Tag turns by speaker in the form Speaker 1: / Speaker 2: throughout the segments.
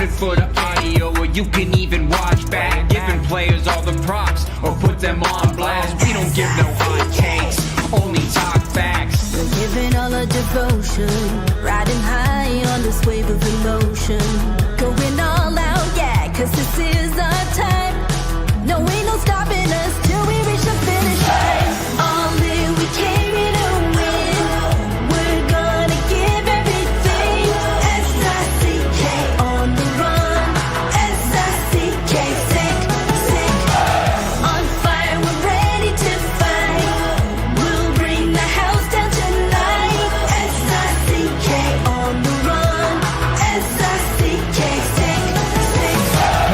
Speaker 1: it for the audio, or you can even watch back. Giving players all the props, or put them on blast. We don't give no hot takes, only talk facts.
Speaker 2: We're giving all our devotion, riding high on this wave of emotion. Going all out, yeah, cause this is our time. No, ain't no stopping us till we reach the finish line. All in, we came here to win. We're gonna give everything. S-I-C-K on the run. S-I-C-K, sick, sick. On fire, we're ready to fight. We'll bring the house down tonight. S-I-C-K on the run. S-I-C-K, sick, sick.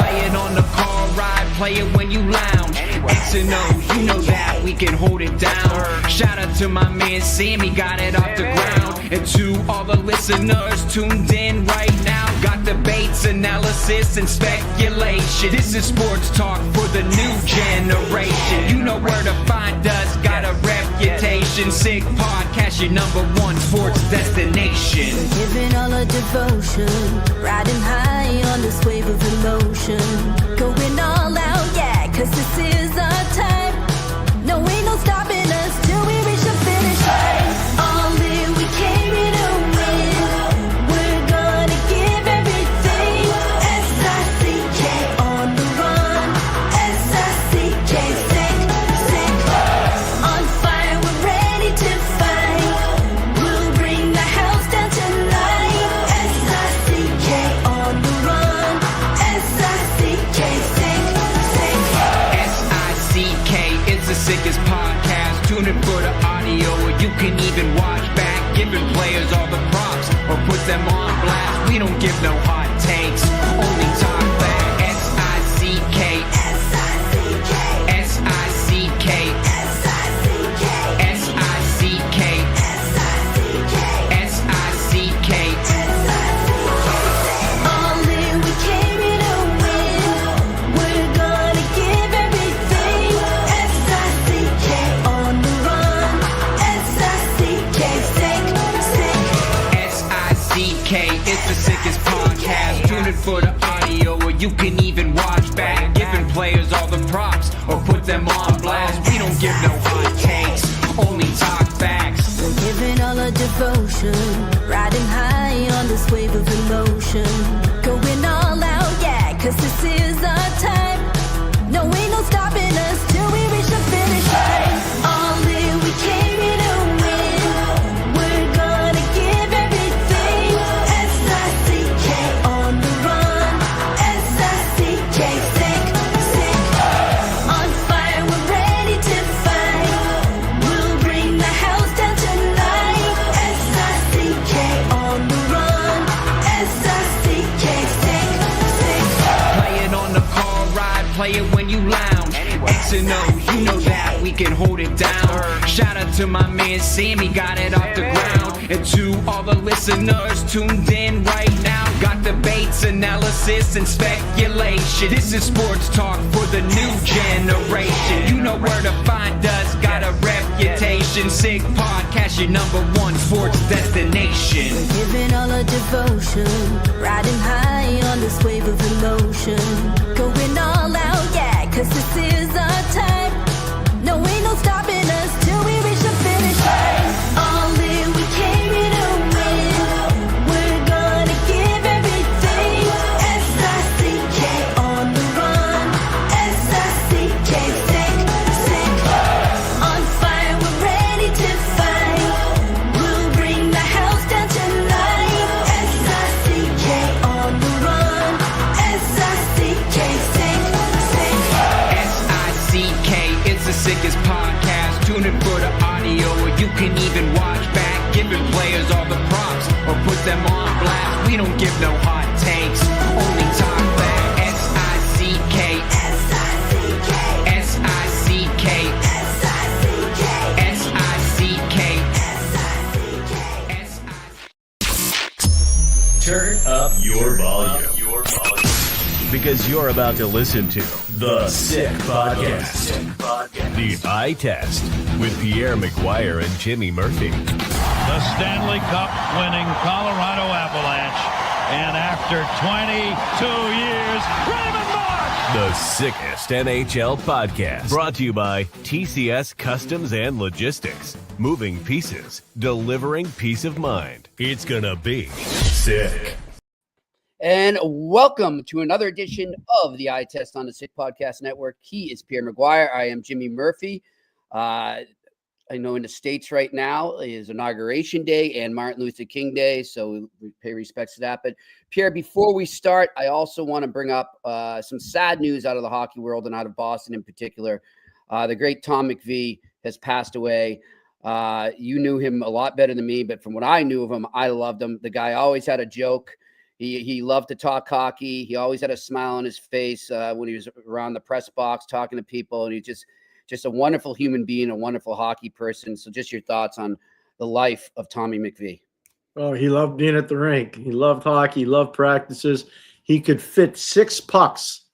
Speaker 1: Play it on the car ride, play it when you lounge. X and O, you know that we can hold it down. Shout out to my man Sammy, got it off the ground. And to all the listeners tuned in right now, got debates, analysis, and speculation. This is sports talk for the new generation. You know where to find us, got a reputation. Sick podcast, your #1 sports destination.
Speaker 2: Giving all our devotion, riding high on this wave of emotion. Going all out, yeah, cause this is our time. No, ain't no stopping us till we reach the finish line. All in, we came here to win. We're gonna give everything. S-I-C-K on the run. S-I-C-K, sick, sick. On fire, we're ready to fight. We'll bring the house down tonight. S-I-C-K on the run. S-I-C-K, sick, sick.
Speaker 1: S-I-C-K is the sickest podcast. Tune in for the audio, or you can even watch back. Giving players all the props, or put them on blast. We don't give no hot takes, only talk back. S-I-C-K,
Speaker 2: S-I-C-K,
Speaker 1: S-I-C-K,
Speaker 2: S-I-C-K,
Speaker 1: S-I-C-K,
Speaker 2: S-I-C-K,
Speaker 1: S-I-C-K.
Speaker 2: all in, we came here to win. We're gonna give everything. S-I-C-K on the run. S-I-C-K, sick, sick.
Speaker 1: S-I-C-K is the sickest podcast. Tune in for the audio, or you can even watch back. Giving players all the props, or put them on blast. We don't give no hot takes, only talk facts.
Speaker 2: We're giving all our devotion, riding high on this wave of emotion. Going all out, yeah, cause this is our time. No, ain't no stopping us till we reach the finish line. All in, we came here to win. We're gonna give everything. S-I-C-K on the run. S-I-C-K, sick, sick. On fire, we're ready to fight. We'll bring the house down tonight. S-I-C-K on the run. S-I-C-K, sick, sick.
Speaker 1: Play it on the car ride, play it when you lounge. X and O, you know that we can hold it down. Shout out to my man Sammy, got it off the ground. And to all the listeners tuned in right now, got debates, analysis, and speculation. This is sports talk for the new generation. You know where to find us, got a reputation. Sick podcast, your #1 sports destination.
Speaker 2: Giving all our devotion, riding high on this wave of emotion. Going all out, yeah, cause this is our time. No, ain't no stopping us till we reach the finish line. All in, we came here to win. We're gonna give everything. S-I-C-K on the run. S-I-C-K, sick, sick. On fire, we're ready to fight. We'll bring the house down tonight. S-I-C-K on the run. S-I-C-K, sick, sick.
Speaker 1: S-I-C-K is the sickest podcast. Tune in for the audio, or you can even watch back. Giving players all the props, or put them on blast. We don't give no hot takes, only talk back. S-I-C-K,
Speaker 2: S-I-C-K,
Speaker 1: S-I-C-K,
Speaker 2: S-I-C-K,
Speaker 1: S-I-C-K,
Speaker 2: S-I-C-K.
Speaker 3: Turn up your volume. Because you're about to listen to The Sick Podcast. The Eye Test with Pierre, McGuire, and Jimmy Murphy.
Speaker 4: The Stanley Cup winning Colorado Avalanche. And after after 22 years, Raymond Mark!
Speaker 3: The sickest NHL podcast. Brought to you by TCS Customs and Logistics. Moving pieces, delivering peace of mind. It's gonna be sick.
Speaker 5: And welcome to another edition of the Eye Test on the Sick Podcast Network. He is Pierre McGuire. I am Jimmy Murphy. I know in the States right now is Inauguration Day and Martin Luther King Day, so we pay respects to that. But Pierre, before we start, I also want to bring up some sad news out of the hockey world and out of Boston in particular. The great Tom McVie has passed away. You knew him a lot better than me, but from what I knew of him, I loved him. The guy always had a joke. He loved to talk hockey. He always had a smile on his face when he was around the press box talking to people, and he just a wonderful human being, a wonderful hockey person. So just your thoughts on the life of Tommy McVie.
Speaker 6: Oh, he loved being at the rink. He loved hockey. He loved practices. He could fit six pucks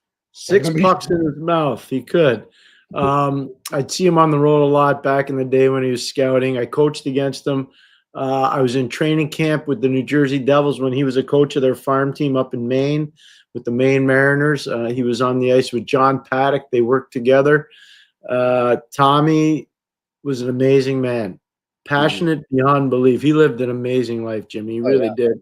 Speaker 6: in his mouth. He could. I'd see him on the road a lot back in the day when he was scouting. I coached against him. I was in training camp with the New Jersey Devils when he was a coach of their farm team up in Maine with the Maine Mariners. He was on the ice with John Paddock. They worked together. Tommy was an amazing man, passionate beyond belief. He lived an amazing life, Jimmy. He really did.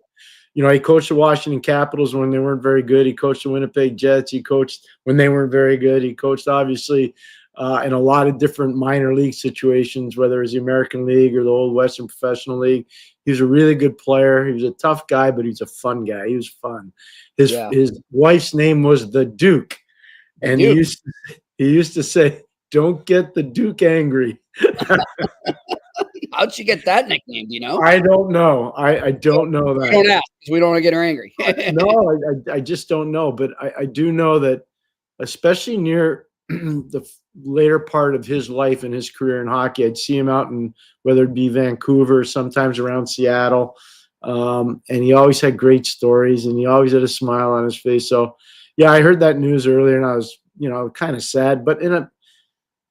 Speaker 6: You know, he coached the Washington Capitals when they weren't very good. He coached the Winnipeg Jets. He coached when they weren't very good. He coached, obviously, in a lot of different minor league situations, whether it was the American League or the old Western Professional League. He was a really good player. He was a tough guy, but he's a fun guy. He was fun. His wife's name was the Duke, and he used to say, "Don't get the Duke angry."
Speaker 5: How'd she get that nickname? Do you know?
Speaker 6: I don't know. I don't know that.
Speaker 5: We don't ask because we don't want to get her angry.
Speaker 6: No, I just don't know. But I do know that, especially near the later part of his life and his career in hockey, I'd see him out in whether it be Vancouver, sometimes around Seattle. And he always had great stories and he always had a smile on his face. So, yeah, I heard that news earlier and I was, kind of sad. But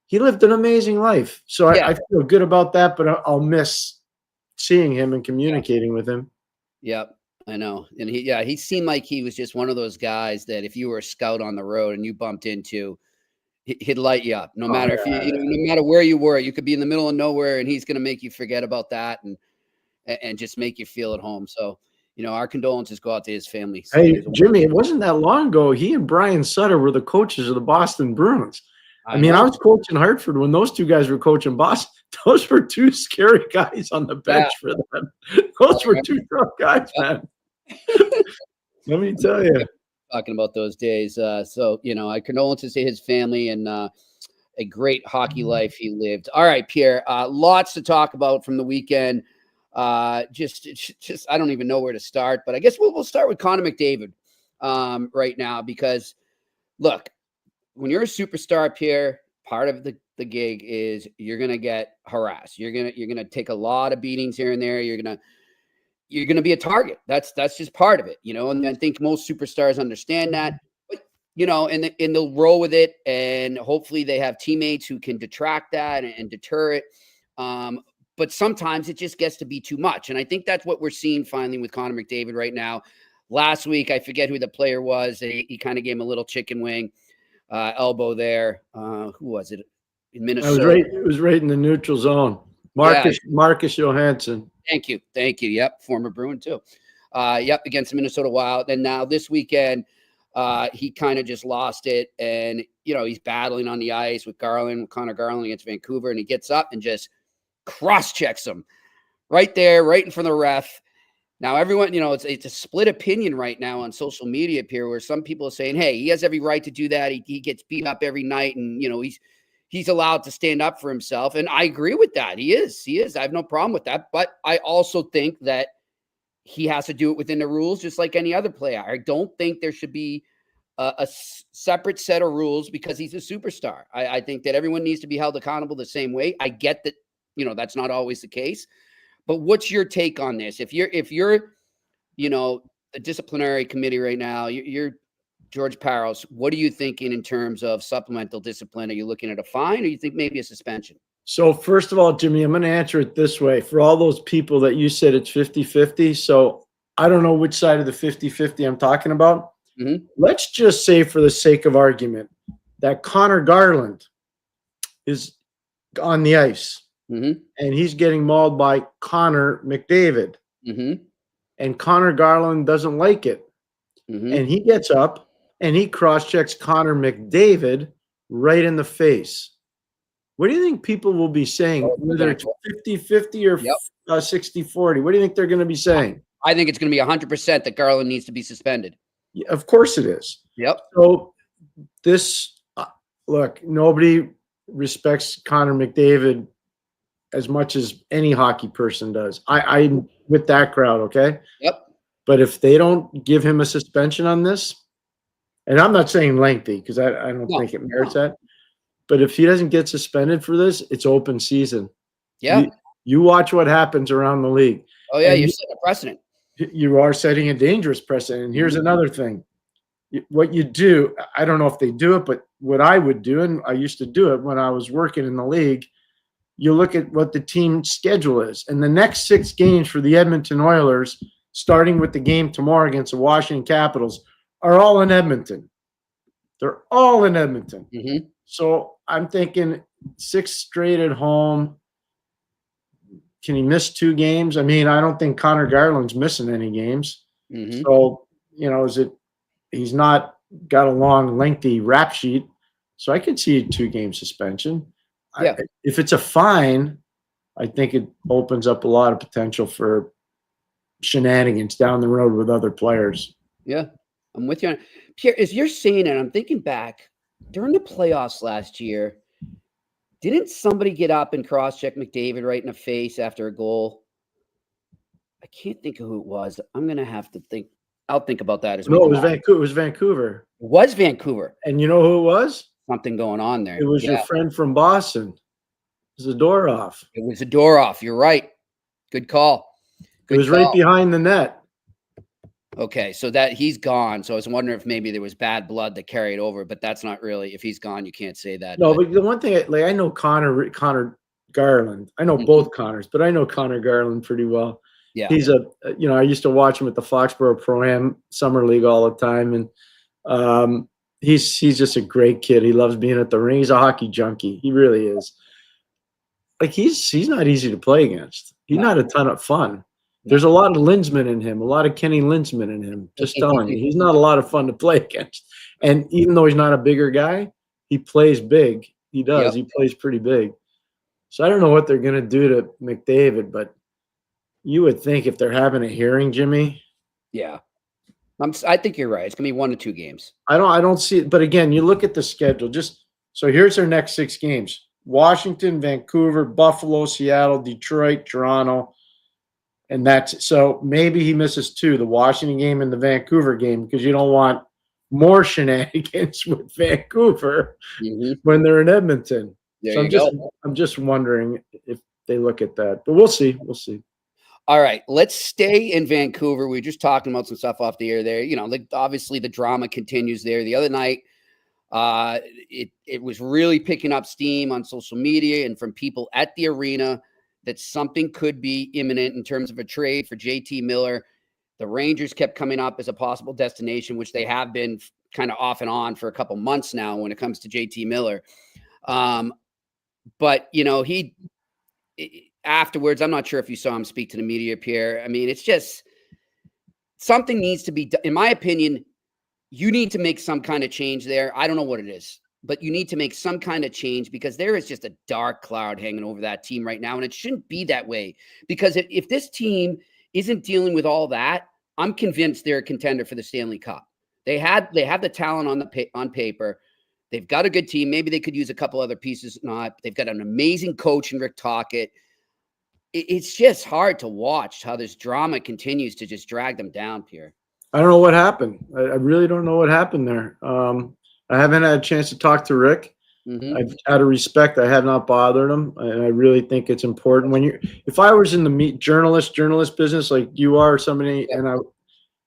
Speaker 6: he lived an amazing life. So I feel good about that, but I'll miss seeing him and communicating with him.
Speaker 5: Yep, I know. And he seemed like he was just one of those guys that if you were a scout on the road and you bumped into, he'd light you up. No matter no matter where you were, you could be in the middle of nowhere and he's going to make you forget about that and just make you feel at home. So, our condolences go out to his family.
Speaker 6: Hey, Jimmy, it wasn't that long ago. He and Brian Sutter were the coaches of the Boston Bruins. I was coaching Hartford when those two guys were coaching Boston. Those were two scary guys on the bench for them. Those were two tough guys, man. Let me tell you.
Speaker 5: Talking about those days. So, I condolences to his family and a great hockey life he lived. All right, Pierre, lots to talk about from the weekend. Just I don't even know where to start, but I guess we'll start with Connor McDavid right now because, look, when you're a superstar, Pierre, part of the gig is you're gonna get harassed. You're gonna take a lot of beatings here and there. You're gonna be a target. That's just part of it, And I think most superstars understand that, but and they'll roll with it. And hopefully they have teammates who can detract that and deter it. But sometimes it just gets to be too much, and I think that's what we're seeing finally with Connor McDavid right now. Last week, I forget who the player was. He kind of gave him a little chicken wing. Elbow there. Who was it? In Minnesota.
Speaker 6: It was right in the neutral zone. Marcus Johansson.
Speaker 5: Thank you. Yep, former Bruin too. Against the Minnesota Wild. And now this weekend, he kind of just lost it. And, he's battling on the ice with Connor Garland against Vancouver. And he gets up and just cross-checks him right there, right in front of the ref. Now, everyone, it's a split opinion right now on social media, Pierre, where some people are saying, hey, he has every right to do that. He gets beat up every night and, he's allowed to stand up for himself. And I agree with that. He is. I have no problem with that. But I also think that he has to do it within the rules, just like any other player. I don't think there should be a separate set of rules because he's a superstar. I think that everyone needs to be held accountable the same way. I get that, that's not always the case. But what's your take on this? If you're, the disciplinary committee right now, you're George Parros, what are you thinking in terms of supplemental discipline? Are you looking at a fine or you think maybe a suspension?
Speaker 6: So first of all, Jimmy, I'm going to answer it this way. For all those people that you said it's 50-50. So I don't know which side of the 50-50 I'm talking about.
Speaker 5: Mhm.
Speaker 6: Let's just say, for the sake of argument, that Connor Garland is on the ice
Speaker 5: Mhm.
Speaker 6: and he's getting mauled by Connor McDavid,
Speaker 5: Mhm.
Speaker 6: and Connor Garland doesn't like it.
Speaker 5: Mhm.
Speaker 6: And he gets up and he cross-checks Connor McDavid right in the face. What do you think people will be saying,
Speaker 5: Oh,
Speaker 6: whether it's
Speaker 5: exactly.
Speaker 6: 50-50 or
Speaker 5: Yep.
Speaker 6: 60-40? What do you think they're going to be saying?
Speaker 5: I think it's going to be 100% that Garland needs to be suspended.
Speaker 6: Yeah, of course it is.
Speaker 5: Yep.
Speaker 6: So this, look, nobody respects Connor McDavid as much as any hockey person does. I'm with that crowd, okay?
Speaker 5: Yep.
Speaker 6: But if they don't give him a suspension on this, and I'm not saying lengthy because I don't
Speaker 5: No,
Speaker 6: think it merits that, but if he doesn't get suspended for this, it's open season.
Speaker 5: Yeah.
Speaker 6: You watch what happens around the league.
Speaker 5: Oh, yeah.
Speaker 6: And
Speaker 5: You're setting a precedent.
Speaker 6: you are setting a dangerous precedent. And here's another thing. What you do, I don't know if they do it, but what I would do, and I used to do it when I was working in the league, you look at what the team schedule is. And the next 6 games for the Edmonton Oilers, starting with the game tomorrow against the Washington Capitals, are all in Edmonton. They're all in Edmonton.
Speaker 5: Mhm.
Speaker 6: So I'm thinking 6 straight at home. Can he miss 2 games? I mean, I don't think Connor Garland's missing any games.
Speaker 5: Mhm.
Speaker 6: So, he's not got a long, lengthy rap sheet. So I could see a 2-game suspension.
Speaker 5: Yeah.
Speaker 6: If it's a fine, I think it opens up a lot of potential for shenanigans down the road with other players.
Speaker 5: Yeah. I'm with you on it. Pierre, as you're saying it, I'm thinking back during the playoffs last year. Didn't somebody get up and cross-check McDavid right in the face after a goal? I can't think of who it was. I'm gonna have to think. I'll think about that as we
Speaker 6: No,
Speaker 5: go
Speaker 6: it was
Speaker 5: on.
Speaker 6: Vancouver. It was Vancouver.
Speaker 5: It was Vancouver.
Speaker 6: And you know who it was?
Speaker 5: Something going on there.
Speaker 6: It was your friend from Boston. It was Zadorov.
Speaker 5: It was Zadorov. You're right. Good call.
Speaker 6: It was right behind the net.
Speaker 5: Okay, so that he's gone. So I was wondering if maybe there was bad blood that carried over, but that's not really. If he's gone, you can't say that.
Speaker 6: No, but the one thing, I know Connor Garland. I know both Connors, but I know Connor Garland pretty well.
Speaker 5: Yeah.
Speaker 6: He's I used to watch him at the Foxborough Pro-Am Summer League all the time, and he's just a great kid. He loves being at the ring. He's a hockey junkie. He really is. Like he's not easy to play against. He's not a ton of fun. There's a lot of Linsman in him, a lot of Kenny Linsman in him. Just telling you, he's not a lot of fun to play against. And even though he's not a bigger guy, he plays big. He does. Yep. He plays pretty big. So I don't know what they're going to do to McDavid, but you would think if they're having a hearing, Jimmy.
Speaker 5: Yeah. I think you're right. It's going to be 1 to 2 games.
Speaker 6: I don't see it. But again, you look at the schedule. So here's their next 6 games: Washington, Vancouver, Buffalo, Seattle, Detroit, Toronto. And that's so maybe he misses 2, the Washington game and the Vancouver game, because you don't want more shenanigans with Vancouver when they're in Edmonton. So I'm just wondering if they look at that. But we'll see. We'll see.
Speaker 5: All right, let's stay in Vancouver. We were just talking about some stuff off the air there. Obviously the drama continues there. The other night, it was really picking up steam on social media and from people at the arena that something could be imminent in terms of a trade for JT Miller. The Rangers kept coming up as a possible destination, which they have been kind of off and on for a couple months now when it comes to JT Miller. But, afterwards, I'm not sure if you saw him speak to the media, Pierre. I mean, it's just something needs to be done. In my opinion, you need to make some kind of change there. I don't know what it is, but you need to make some kind of change because there is just a dark cloud hanging over that team right now. And it shouldn't be that way because if this team isn't dealing with all that, I'm convinced they're a contender for the Stanley Cup. They have the talent on paper. They've got a good team. Maybe they could use a couple other pieces. Not. They've got an amazing coach in Rick Tocchet. It's just hard to watch how this drama continues to just drag them down, Pierre.
Speaker 6: I don't know what happened. I really don't know what happened there. I haven't had a chance to talk to Rick. Out of respect, I have not bothered him, and I really think it's important if I was in the journalist business like you are, or somebody, and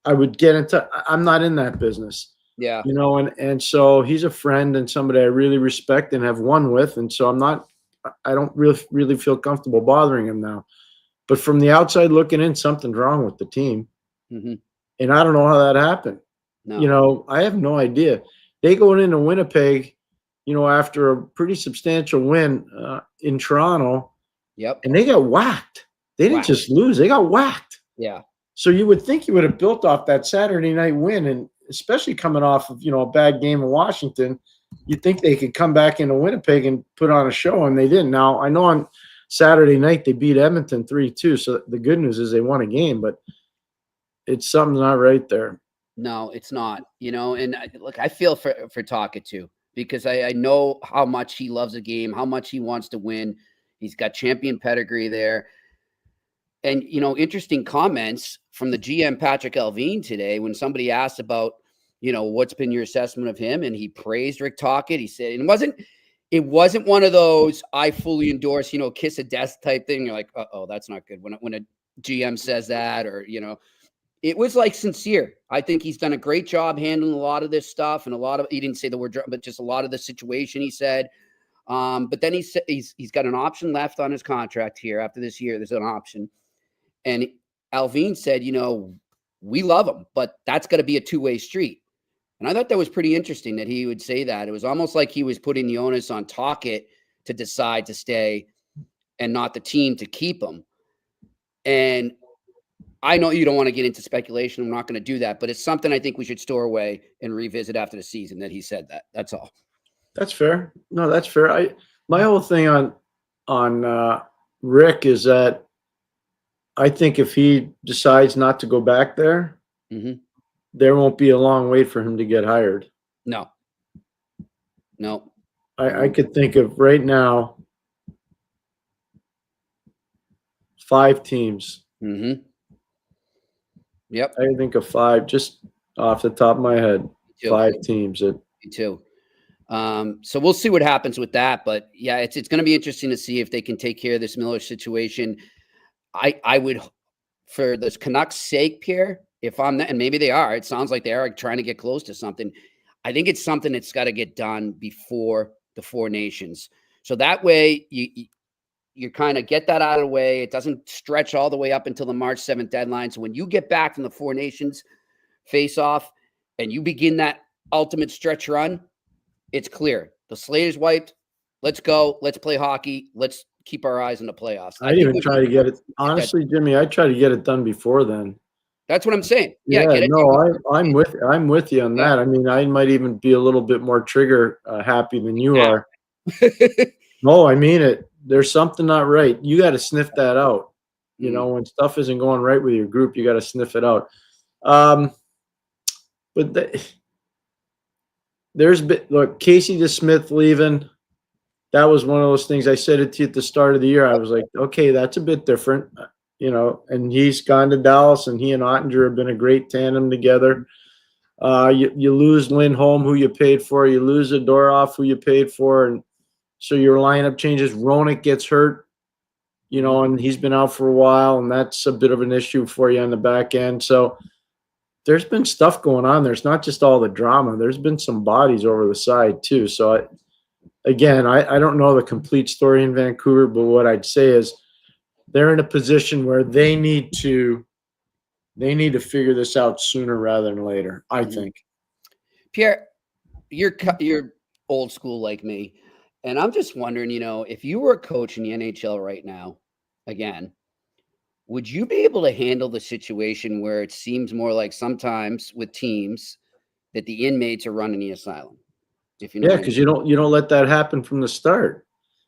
Speaker 6: I would get into. I'm not in that business.
Speaker 5: Yeah.
Speaker 6: And so he's a friend and somebody I really respect and have won with, and so I don't really feel comfortable bothering him now. But from the outside looking in, something's wrong with the team. And I don't know how that happened.
Speaker 5: No.
Speaker 6: I have no idea. They go into Winnipeg, after a pretty substantial win in Toronto,
Speaker 5: Yep.
Speaker 6: and they got whacked. They didn't just lose; they got whacked.
Speaker 5: Yeah.
Speaker 6: So you would think you would have built off that Saturday night win, and especially coming off of a bad game in Washington, you'd think they could come back into Winnipeg and put on a show, and they didn't. Now I know on Saturday night they beat Edmonton 3-2, so the good news is they won a game, but it's something not right there.
Speaker 5: No, it's not. And look, I feel for Taka too, because I know how much he loves the game, how much he wants to win. He's got champion pedigree there. And, interesting comments from the GM Patrick Allvin today when somebody asked about, what's been your assessment of him, and he praised Rick Tocchet. He said, and it wasn't one of those I fully endorse, kiss of death type thing. You're like, oh, that's not good when a GM says that, or it was like sincere. I think he's done a great job handling a lot of this stuff, and he didn't say the word, but just a lot of the situation he said. But then he said he's got an option left on his contract here after this year. There's an option. And Allvin said, we love him, but that's got to be a two-way street. And I thought that was pretty interesting that he would say that. It was almost like he was putting the onus on Tocchet to decide to stay and not the team to keep him. And I know you don't want to get into speculation. I'm not going to do that, but it's something I think we should store away and revisit after the season that he said that. That's all.
Speaker 6: That's fair. No, that's fair. My whole thing on Rick is that I think if he decides not to go back there, there won't be a long wait for him to get hired.
Speaker 5: No.
Speaker 6: I could think of right now 5 teams.
Speaker 5: Yep.
Speaker 6: I think of 5 just off the top of my head. 5 teams.
Speaker 5: Me too. So we'll see what happens with that. But yeah, it's going to be interesting to see if they can take care of this Miller situation. I would, for the Canucks' sake, Pierre, if I'm that, and maybe they are, it sounds like they are trying to get close to something. I think it's something that's got to get done before the 4 Nations. So that way you kind of get that out of the way. It doesn't stretch all the way up until the March 7th deadline. So when you get back from the 4 Nations face-off and you begin that ultimate stretch run, it's clear. The slate is wiped. Let's go. Let's play hockey. Let's keep our eyes on the playoffs.
Speaker 6: I'd even try to get it. Honestly, Jimmy, I'd try to get it done before then.
Speaker 5: That's what I'm saying. Yeah,
Speaker 6: I'm with you on that. I mean, I might even be a little bit more trigger happy than you are. No, I mean it. There's something not right. You got to sniff that out. When stuff isn't going right with your group, you got to sniff it out. But look, Casey DeSmith leaving. That was one of those things I said it to you at the start of the year. I was like, okay, that's a bit different, and he's gone to Dallas, and he and Ottinger have been a great tandem together. You lose Lindholm, who you paid for. You lose Zadorov, who you paid for. And so your lineup changes. Roenick gets hurt, and he's been out for a while, and that's a bit of an issue for you on the back end. So there's been stuff going on. There's not just all the drama. There's been some bodies over the side too. So I don't know the complete story in Vancouver, but what I'd say is they're in a position where they need to figure this out sooner rather than later, I think.
Speaker 5: Pierre, you're old school like me, and I'm just wondering, if you were a coach in the NHL right now, again, would you be able to handle the situation where it seems more like sometimes with teams that the inmates are running the asylum?
Speaker 6: Because you don't let that happen from the start.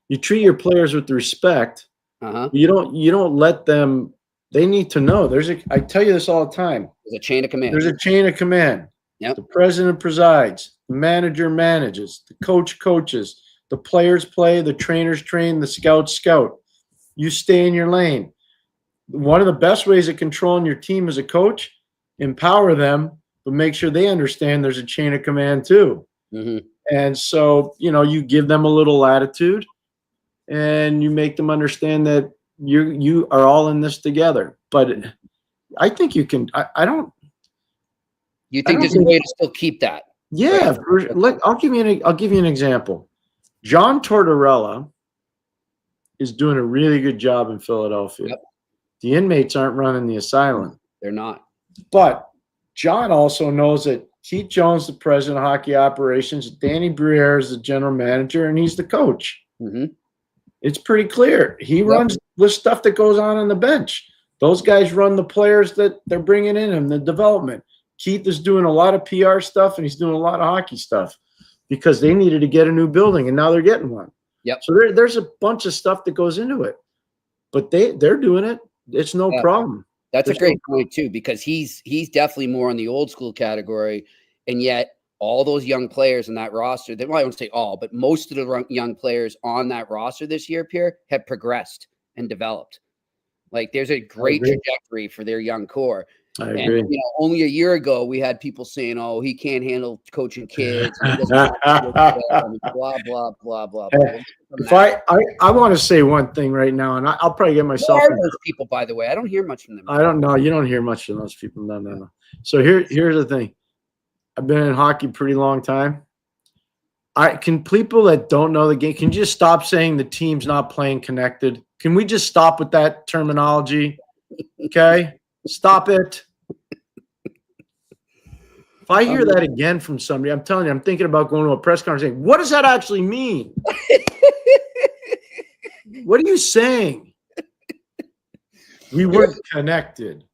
Speaker 6: You treat your players with respect. You don't let them. They need to know. I tell you this all the time.
Speaker 5: There's a chain of command.
Speaker 6: There's a chain of command.
Speaker 5: Yep.
Speaker 6: The president presides. The manager manages. The coach coaches. The players play. The trainers train. The scouts scout. You stay in your lane. One of the best ways of controlling your team as a coach, empower them, but make sure they understand there's a chain of command too. And so, you give them a little latitude, and you make them understand that you are all in this together. But I think you can. I don't.
Speaker 5: You think there's a way to still keep that?
Speaker 6: Yeah. Right? I'll give you an example. John Tortorella is doing a really good job in Philadelphia.
Speaker 5: Yep.
Speaker 6: The inmates aren't running the asylum.
Speaker 5: They're not.
Speaker 6: But John also knows that Keith Jones, the president of hockey operations, Danny Briere is the general manager, and he's the coach.
Speaker 5: Mm-hmm.
Speaker 6: It's pretty clear. He runs the stuff that goes on the bench. Those guys run the players that they're bringing in and the development. Keith is doing a lot of PR stuff, and he's doing a lot of hockey stuff because they needed to get a new building, and now they're getting one.
Speaker 5: Yep.
Speaker 6: So there's a bunch of stuff that goes into it. But they're doing it. It's no problem.
Speaker 5: That's a great point, too, because he's definitely more on the old school category, and yet all those young players in that roster, I won't say all, but most of the young players on that roster this year, Pierre, have progressed and developed. Like, there's a great trajectory for their young core.
Speaker 6: I agree.
Speaker 5: And, only a year ago, we had people saying, "Oh, he can't handle coaching kids." He doesn't blah, blah, blah, blah.
Speaker 6: If I want to say one thing right now, and I'll probably get myself.
Speaker 5: Who are those people, by the way? I don't hear much from them.
Speaker 6: I don't know. You don't hear much from those people. No. So here's the thing. I've been in hockey a pretty long time. Can people that don't know the game, can you just stop saying the team's not playing connected? Can we just stop with that terminology? Okay? Stop it. If I hear that again from somebody, I'm telling you, I'm thinking about going to a press conference saying, what does that actually mean? What are you saying? We weren't connected.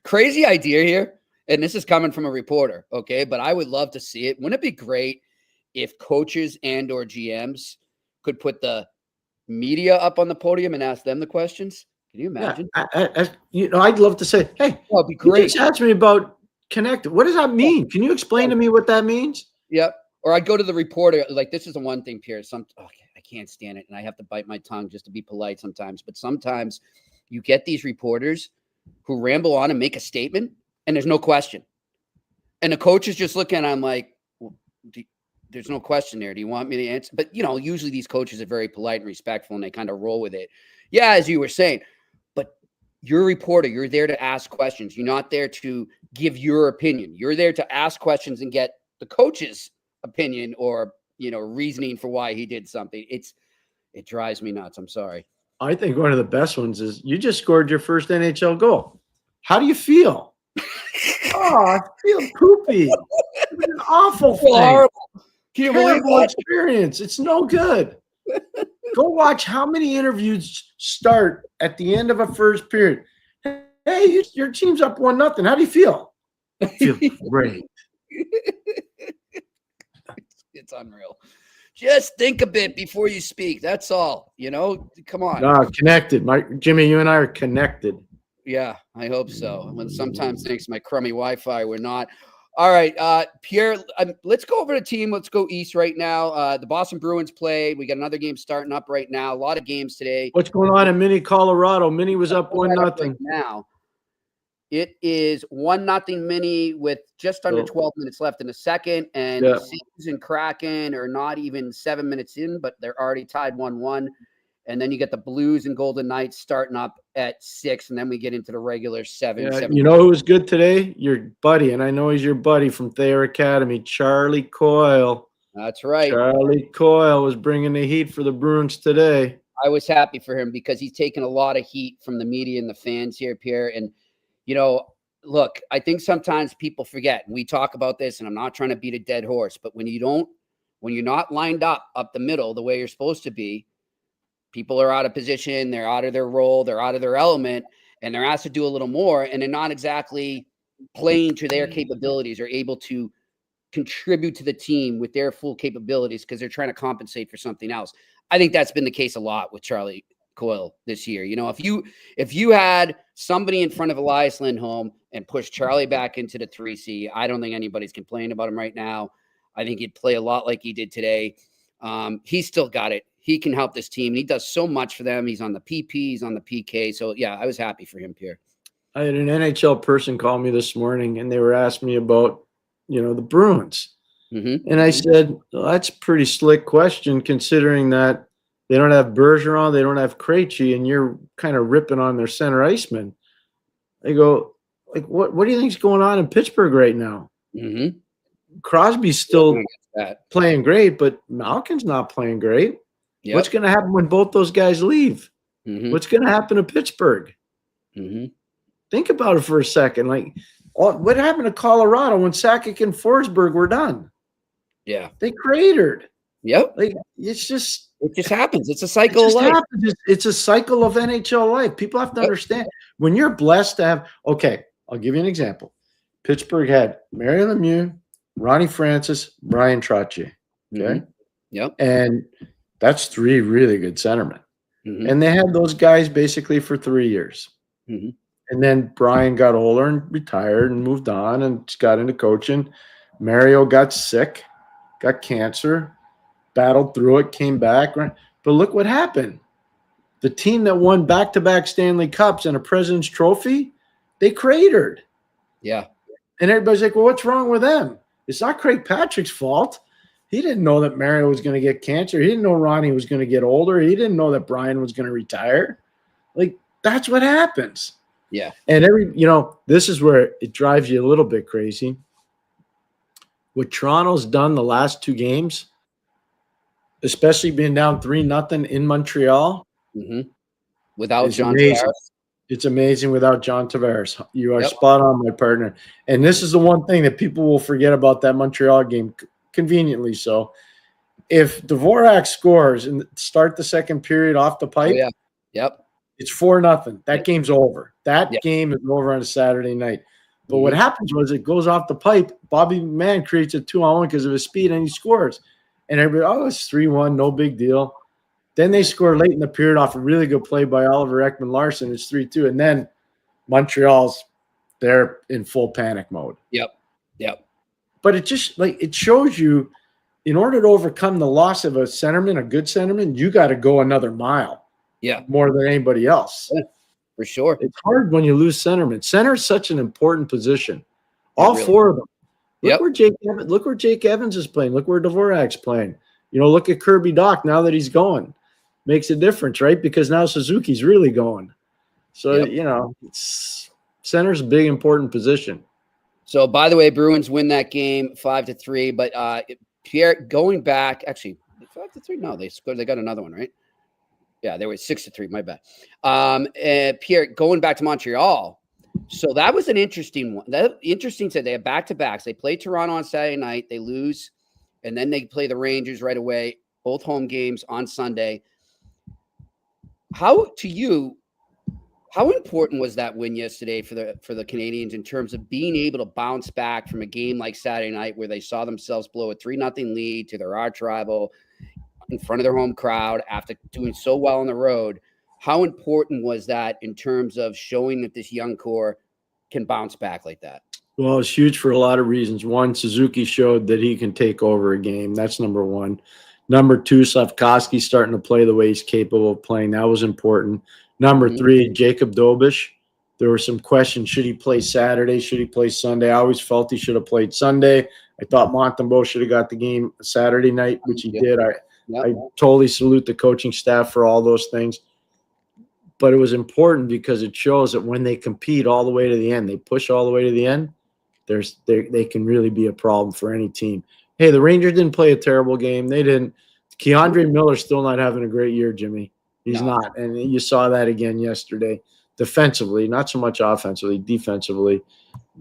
Speaker 5: Crazy idea here. And this is coming from a reporter, okay? But I would love to see it. Wouldn't it be great if coaches and or GMs could put the media up on the podium and ask them the questions? Can you imagine?
Speaker 6: Yeah, I'd love to say, hey,
Speaker 5: it'd be great.
Speaker 6: You just asked me about connected. What does that mean? Can you explain to me what that means?
Speaker 5: Yep. Or I'd go to the reporter. Like, this is the one thing, Pierre. I can't stand it. And I have to bite my tongue just to be polite sometimes. But sometimes you get these reporters who ramble on and make a statement, and there's no question. And the coach is just looking, and I'm like, well, there's no question there. Do you want me to answer? But, usually these coaches are very polite and respectful, and they kind of roll with it. Yeah, as you were saying. But you're a reporter. You're there to ask questions. You're not there to give your opinion. You're there to ask questions and get the coach's opinion or, reasoning for why he did something. It drives me nuts. I'm sorry.
Speaker 6: I think one of the best ones is you just scored your first NHL goal. How do you feel? I feel poopy. It's an awful thing.
Speaker 5: Horrible. Can you believe
Speaker 6: Terrible
Speaker 5: that?
Speaker 6: experience. It's no good. Go watch how many interviews start at the end of a first period. Hey, your team's up 1-0. How do you feel? I feel great.
Speaker 5: It's unreal. Just think a bit before you speak. That's all. Come on.
Speaker 6: No, connected. Jimmy, you and I are connected.
Speaker 5: Yeah, I hope so. When sometimes thanks to my crummy Wi-Fi, we're not. All right, Pierre, let's go over the team. Let's go east right now. The Boston Bruins played. We got another game starting up right now. A lot of games today.
Speaker 6: What's going on in Mini, Colorado? Mini was up 1-0.
Speaker 5: Right now, it is 1-0 Mini with just under 12 minutes left in the second. And the Seas and Kraken are not even 7 minutes in, but they're already tied 1-1. And then you get the Blues and Golden Knights starting up at 6, and then we get into the regular 7.
Speaker 6: Yeah, you know who was good today? Your buddy, and I know he's your buddy from Thayer Academy, Charlie Coyle.
Speaker 5: That's right.
Speaker 6: Charlie Coyle was bringing the heat for the Bruins today.
Speaker 5: I was happy for him because he's taken a lot of heat from the media and the fans here, Pierre. And, look, I think sometimes people forget, and we talk about this, and I'm not trying to beat a dead horse, but when you're not lined up the middle the way you're supposed to be, people are out of position, they're out of their role, they're out of their element, and they're asked to do a little more, and they're not exactly playing to their capabilities or able to contribute to the team with their full capabilities because they're trying to compensate for something else. I think that's been the case a lot with Charlie Coyle this year. If you had somebody in front of Elias Lindholm and pushed Charlie back into the 3C, I don't think anybody's complaining about him right now. I think he'd play a lot like he did today. He's still got it. He can help this team. He does so much for them. He's on the PP. He's on the PK. So, yeah, I was happy for him, Pierre.
Speaker 6: I had an NHL person call me this morning, and they were asking me about, the Bruins. Mm-hmm. And I said, well, that's a pretty slick question considering that they don't have Bergeron, they don't have Krejci, and you're kind of ripping on their center iceman. I go, like, what do you think's going on in Pittsburgh right now?
Speaker 5: Mm-hmm.
Speaker 6: Crosby's still playing great, but Malkin's not playing great. Yep. What's going to happen when both those guys leave? Mm-hmm. What's going to happen to Pittsburgh?
Speaker 5: Mm-hmm.
Speaker 6: Think about it for a second. Like, what happened to Colorado when Sakic and Forsberg were done?
Speaker 5: Yeah.
Speaker 6: They cratered.
Speaker 5: Yep.
Speaker 6: Like, it just
Speaker 5: happens. It's a cycle of life.
Speaker 6: happens. It's a cycle of NHL life. People have to understand when you're blessed to have. Okay, I'll give you an example. Pittsburgh had Mario Lemieux, Ronnie Francis, Brian Trottier. Okay.
Speaker 5: Mm-hmm. Yep.
Speaker 6: And that's 3 really good centermen.
Speaker 5: Mm-hmm.
Speaker 6: And they had those guys basically for 3 years.
Speaker 5: Mm-hmm.
Speaker 6: And then Brian got older and retired and moved on and got into coaching. Mario got sick, got cancer, battled through it, came back. But look what happened. The team that won back-to-back Stanley Cups and a President's Trophy, they cratered.
Speaker 5: Yeah.
Speaker 6: And everybody's like, well, what's wrong with them? It's not Craig Patrick's fault. He didn't know that Mario was going to get cancer. He didn't know Ronnie was going to get older. He didn't know that Brian was going to retire. Like, that's what happens.
Speaker 5: Yeah.
Speaker 6: And this is where it drives you a little bit crazy. What Toronto's done the last 2 games, especially being down 3-0 in Montreal.
Speaker 5: Mm-hmm. Without John Tavares.
Speaker 6: It's amazing without John Tavares. You are spot on, my partner. And this is the one thing that people will forget about that Montreal game, conveniently so. If Dvorak scores and start the second period off the pipe, it's 4-0. That game's over. That game is over on a Saturday night. But what happens was it goes off the pipe. Bobby McMann creates a 2-on-1 because of his speed, and he scores. And everybody, it's 3-1, no big deal. Then they score late in the period off a really good play by Oliver Ekman-Larsson. It's 3-2. And then Montreal's, they're in full panic mode.
Speaker 5: Yep.
Speaker 6: But it just, it shows you, in order to overcome the loss of a centerman, a good centerman, you got to go another mile.
Speaker 5: Yeah.
Speaker 6: More than anybody else.
Speaker 5: Yeah, for sure.
Speaker 6: It's hard when you lose centerman. Center is such an important position. All
Speaker 5: really
Speaker 6: 4 of them. Look where Jake Evans is playing. Look where Dvorak's playing. Look at Kirby Dach now that he's going. Makes a difference, right? Because now Suzuki's really going. So, center's a big, important position.
Speaker 5: So, by the way, Bruins win that game 5-3. But Pierre, going back, actually, 5-3? No, they scored. They got another one, right? Yeah, they were 6-3. My bad. Pierre, going back to Montreal. So that was an interesting one. Interesting said they have back-to-backs. They play Toronto on Saturday night. They lose, and then they play the Rangers right away. Both home games on Sunday. How important was that win yesterday for the Canadiens in terms of being able to bounce back from a game like Saturday night where they saw themselves blow a 3-0 lead to their arch rival in front of their home crowd after doing so well on the road? How important was that in terms of showing that this young core can bounce back like that?
Speaker 6: Well, it's huge for a lot of reasons. One, Suzuki showed that he can take over a game. That's number 1. Number 2, Slafkovsky's starting to play the way he's capable of playing. That was important. Number 3, Jacob Dobish. There were some questions. Should he play Saturday? Should he play Sunday? I always felt he should have played Sunday. I thought Montembeault should have got the game Saturday night, which he did. I totally salute the coaching staff for all those things. But it was important because it shows that when they compete all the way to the end, they push all the way to the end, they can really be a problem for any team. Hey, the Rangers didn't play a terrible game. They didn't. Keandre Miller's still not having a great year, Jimmy. He's not. And you saw that again yesterday. Defensively, not so much offensively, defensively.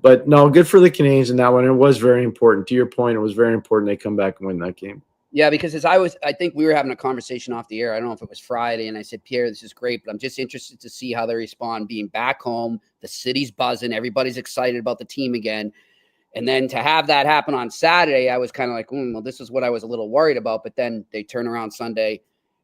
Speaker 6: But no, good for the Canadiens in that one. It was very important. To your point, it was very important they come back and win that game.
Speaker 5: Yeah, because I think we were having a conversation off the air. I don't know if it was Friday, and I said, Pierre, this is great, but I'm just interested to see how they respond being back home. The city's buzzing. Everybody's excited about the team again. And then to have that happen on Saturday, I was kind of like, well, this is what I was a little worried about. But then they turn around Sunday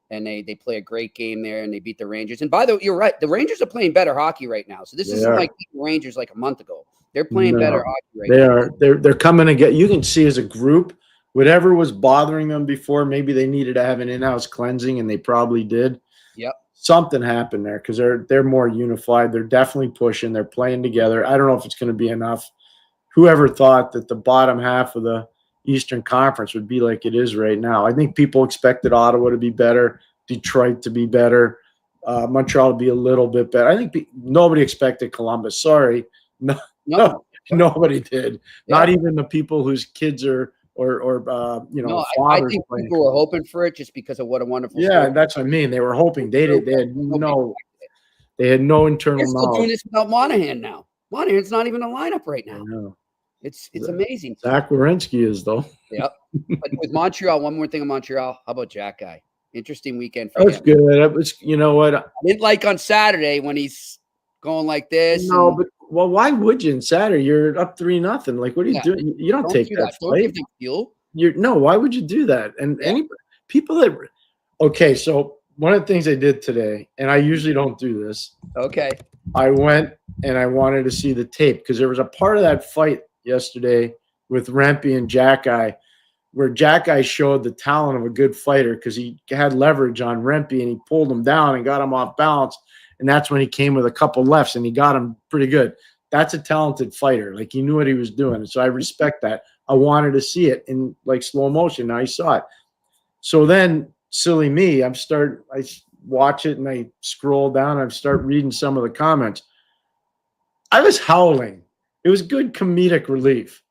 Speaker 5: and they play a great game there and they beat the Rangers. And by the way, you're right. The Rangers are playing better hockey right now. So this isn't like the Rangers like a month ago. They're playing better hockey right now.
Speaker 6: They're coming to get, you can see as a group, whatever was bothering them before, maybe they needed to have an in-house cleansing, and they probably did.
Speaker 5: Yep.
Speaker 6: Something happened there because they're more unified. They're definitely pushing. They're playing together. I don't know if it's going to be enough. Whoever thought that the bottom half of the Eastern Conference would be like it is right now? I think people expected Ottawa to be better, Detroit to be better, Montreal to be a little bit better. I think nobody expected Columbus. Sorry. No, nobody did. Yeah. Not even the people whose kids are
Speaker 5: I think people were hoping for it just because of what a wonderful story.
Speaker 6: That's what I mean. They were hoping. They had no They had no internal
Speaker 5: They're still doing
Speaker 6: knowledge.
Speaker 5: this without Monahan now. Monahan's not even in the lineup right
Speaker 6: I
Speaker 5: now.
Speaker 6: know.
Speaker 5: It's amazing.
Speaker 6: Zach Werenski is, though.
Speaker 5: Yep. But with Montreal, one more thing on Montreal. How about Jack Guy? Interesting weekend for
Speaker 6: That was
Speaker 5: him.
Speaker 6: good. That was, you know what?
Speaker 5: I didn't like on Saturday when he's going like this.
Speaker 6: No,
Speaker 5: and,
Speaker 6: but well, why would you? In Saturday, you're up 3-0. Like, what are you
Speaker 5: Yeah.
Speaker 6: doing? You don't take that
Speaker 5: Don't
Speaker 6: fight.
Speaker 5: give them fuel.
Speaker 6: No, why would you do that? And
Speaker 5: Yeah.
Speaker 6: any people that okay, so one of the things I did today, and I usually don't do this,
Speaker 5: Okay.
Speaker 6: I went and I wanted to see the tape because there was a part of that fight yesterday with Rempe and Jack Eye where Jack Eye showed the talent of a good fighter because he had leverage on Rempe and he pulled him down and got him off balance. And that's when he came with a couple lefts and he got him pretty good. That's a talented fighter. Like, he knew what he was doing. So I respect that. I wanted to see it in like slow motion. Now I saw it. So then, silly me, I watch it and I scroll down. I start reading some of the comments. I was howling. It was good comedic relief.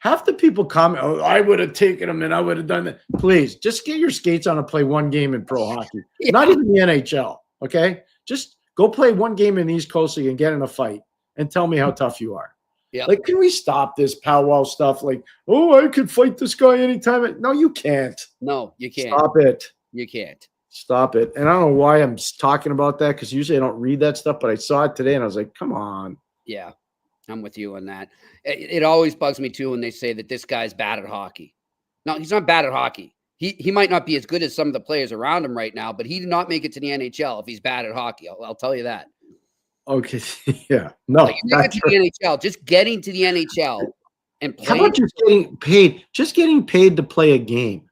Speaker 6: Half the people comment, "Oh, I would have taken him and I would have done that." Please, just get your skates on and play one game in pro hockey.
Speaker 5: Yeah.
Speaker 6: Not even the NHL, okay? Just go play one game in the East Coast League and get in a fight and tell me how tough you are.
Speaker 5: Yeah.
Speaker 6: Like, can we stop this powwow stuff? Like, oh, I could fight this guy anytime. No, you can't.
Speaker 5: No, you can't.
Speaker 6: Stop it.
Speaker 5: You can't.
Speaker 6: Stop it. And I don't know why I'm talking about that because usually I don't read that stuff, but I saw it today and I was like, come on.
Speaker 5: Yeah, I'm with you on that. It always bugs me too when they say that this guy's bad at hockey. No, he's not bad at hockey. He might not be as good as some of the players around him right now, but he did not make it to the NHL if he's bad at hockey. I'll tell you that.
Speaker 6: Okay. Yeah. No.
Speaker 5: Like, you make it to the NHL, just getting to the NHL and
Speaker 6: How
Speaker 5: playing
Speaker 6: about just getting paid? Just getting paid to play a game.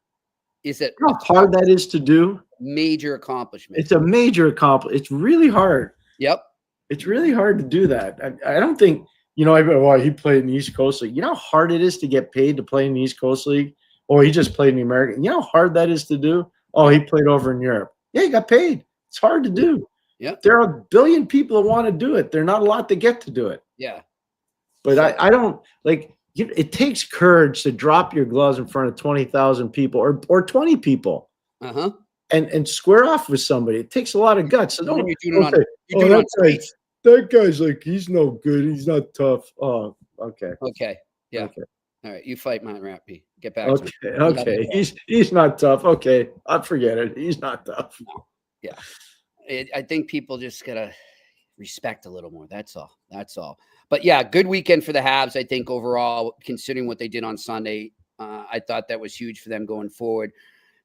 Speaker 5: is a
Speaker 6: You know how hard that is to do?
Speaker 5: major accomplishment.
Speaker 6: It's a major accomplishment. It's really hard.
Speaker 5: Yep.
Speaker 6: It's really hard to do that. I don't think, you know, well, he played in the East Coast League. You know how hard it is to get paid to play in the East Coast League? Oh, he just played in the American. You know how hard that is to do? Oh, he played over in Europe. Yeah, he got paid. It's hard to do.
Speaker 5: Yep.
Speaker 6: There are a billion people that want to do it. There are not a lot that get to do it.
Speaker 5: Yeah.
Speaker 6: But I don't like it takes courage to drop your gloves in front of 20,000 people or 20 people
Speaker 5: Uh-huh.
Speaker 6: and square off with somebody. It takes a lot of guts. So
Speaker 5: And then
Speaker 6: don't,
Speaker 5: you're doing it on,
Speaker 6: say,
Speaker 5: you're doing it on
Speaker 6: that, that guy's like, he's no good. He's not tough. Oh, okay.
Speaker 5: Okay. Yeah.
Speaker 6: Okay.
Speaker 5: All right. You fight Mount Rappy. Get back to
Speaker 6: Okay.
Speaker 5: me.
Speaker 6: Okay. He's not tough. Okay. I'll forget it. He's not tough.
Speaker 5: Yeah. I think people just gotta respect a little more. That's all. That's all. But yeah, good weekend for the Habs. I think overall, considering what they did on Sunday, I thought that was huge for them going forward.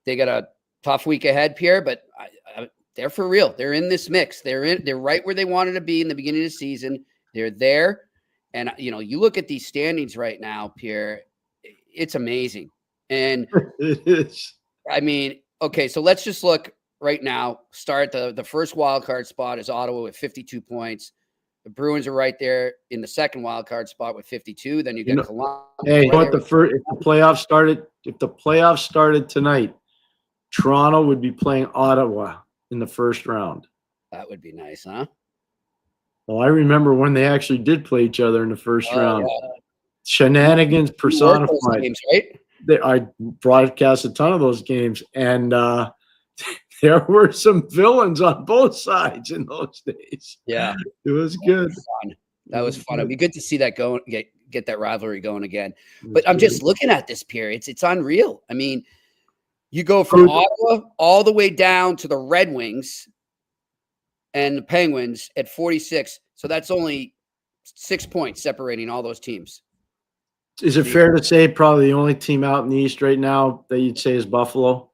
Speaker 5: They got a tough week ahead, Pierre, but they're for real. They're in this mix. They're right where they wanted to be in the beginning of the season. They're there, and you look at these standings right now, Pierre. It's amazing, and
Speaker 6: It is.
Speaker 5: I mean, okay, so let's just look right now. Start the first wild card spot is Ottawa with 52 points. The Bruins are right there in the second wild card spot with 52. Then you get Columbus.
Speaker 6: Hey, you know what? If the playoffs started tonight, Toronto would be playing Ottawa in the first round.
Speaker 5: That would be nice, huh?
Speaker 6: Well, I remember when they actually did play each other in the first round.
Speaker 5: Yeah.
Speaker 6: Shenanigans personified.
Speaker 5: Games, right?
Speaker 6: I broadcast a ton of those games, and there were some villains on both sides in those days.
Speaker 5: Yeah,
Speaker 6: it was good.
Speaker 5: That was fun. It'd be good to see that go get that rivalry going again. But I'm just looking at this period. It's unreal. I mean, you go from Ottawa all the way down to the Red Wings and the Penguins at 46. So that's only 6 points separating all those teams.
Speaker 6: Is it fair to say probably the only team out in the East right now that you'd say is Buffalo?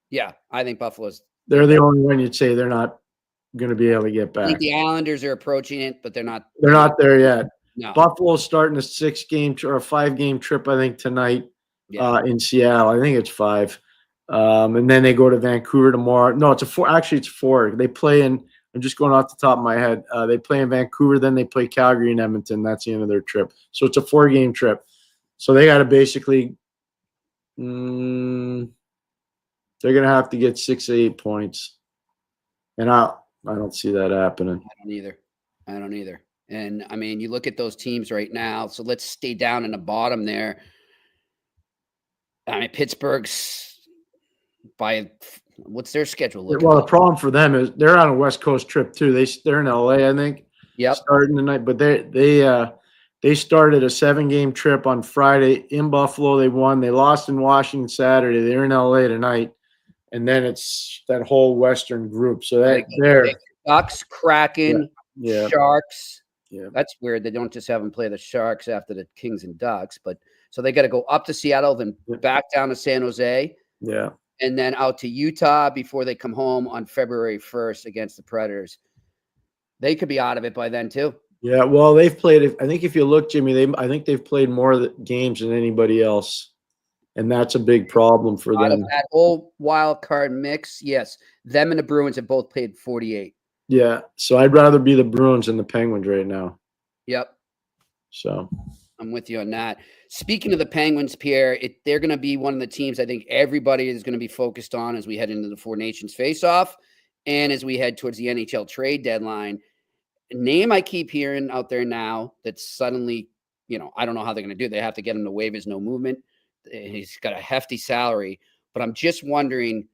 Speaker 5: Yeah, I think Buffalo's.
Speaker 6: They're the only one you'd say they're not going to be able to get back.
Speaker 5: I think the Islanders are approaching it, but they're not.
Speaker 6: They're not there yet.
Speaker 5: No.
Speaker 6: Buffalo's starting a 6-game or a 5-game trip, I think, tonight in Seattle. I think it's 5. And then they go to Vancouver tomorrow. No, it's 4. Actually, it's 4. They play in. I'm just going off the top of my head. They play in Vancouver, then they play Calgary and Edmonton. That's the end of their trip. So it's a 4-game trip. So they got to basically they're going to have to get 6 or 8 points. And I don't see that happening.
Speaker 5: I don't either. And, I mean, you look at those teams right now. So let's stay down in the bottom there. I mean, Pittsburgh's by What's their schedule looking
Speaker 6: Well, the
Speaker 5: like?
Speaker 6: problem for them is they're on a West Coast trip too. They're in LA, I think.
Speaker 5: Yep.
Speaker 6: Starting tonight, but they started a 7-game trip on Friday in Buffalo. They won. They lost in Washington Saturday. They're in LA tonight, and then it's that whole Western group. So they're
Speaker 5: Ducks, Kraken,
Speaker 6: yeah.
Speaker 5: Sharks.
Speaker 6: Yeah.
Speaker 5: That's weird. They don't just have them play the Sharks after the Kings and Ducks, but so they got to go up to Seattle, then back down to San Jose, and then out to Utah before they come home on February 1st against the Predators. They could be out of it by then too.
Speaker 6: Yeah, well, they've played. I think if you look, Jimmy, I think they've played more games than anybody else, and that's a big problem for
Speaker 5: Out
Speaker 6: them.
Speaker 5: of that whole wild card mix, yes, them and the Bruins have both played 48.
Speaker 6: Yeah, so I'd rather be the Bruins than the Penguins right now.
Speaker 5: Yep.
Speaker 6: So
Speaker 5: I'm with you on that. Speaking of the Penguins, Pierre, they're going to be one of the teams I think everybody is going to be focused on as we head into the Four Nations face-off and as we head towards the NHL trade deadline. A name I keep hearing out there now that's suddenly, I don't know how they're going to do it. They have to get him to waive his no movement. He's got a hefty salary, but I'm just wondering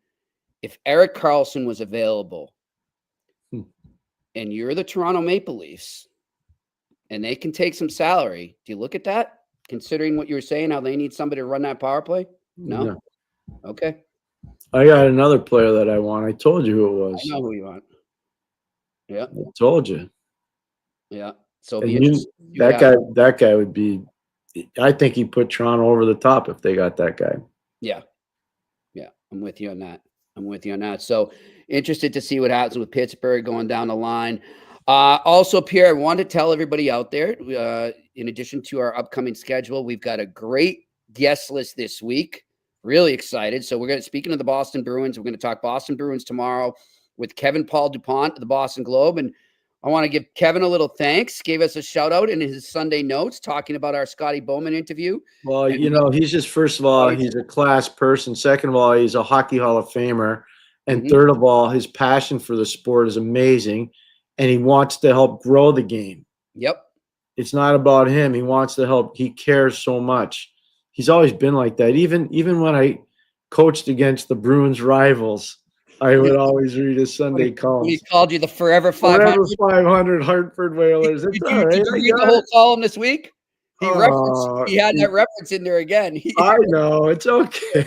Speaker 5: if Erik Karlsson was available and you're the Toronto Maple Leafs and they can take some salary, do you look at that? Considering what you were saying, how they need somebody to run that power play? No? Okay.
Speaker 6: I got another player that I want. I told you who it was.
Speaker 5: I know who you want. Yeah.
Speaker 6: I told you.
Speaker 5: Yeah. So
Speaker 6: that guy would be – I think he put Toronto over the top if they got that guy.
Speaker 5: Yeah. Yeah. I'm with you on that. So interested to see what happens with Pittsburgh going down the line. Also, Pierre, I want to tell everybody out there, in addition to our upcoming schedule, we've got a great guest list this week. Really excited. So speaking of the Boston Bruins, we're going to talk Boston Bruins tomorrow with Kevin Paul DuPont of the Boston Globe. And I want to give Kevin a little thanks. Gave us a shout out in his Sunday notes talking about our Scotty Bowman interview.
Speaker 6: Well, he's just, first of all, he's a class person. Second of all, he's a Hockey Hall of Famer. And third of all, his passion for the sport is amazing. And he wants to help grow the game.
Speaker 5: Yep.
Speaker 6: It's not about him. He wants to help. He cares so much. He's always been like that. Even when I coached against the Bruins rivals, I would always read his Sunday columns.
Speaker 5: He called you the Forever 500.
Speaker 6: Forever 500 Hartford Whalers.
Speaker 5: Did you read the whole column this week? He had that reference in there again.
Speaker 6: I know. It's okay.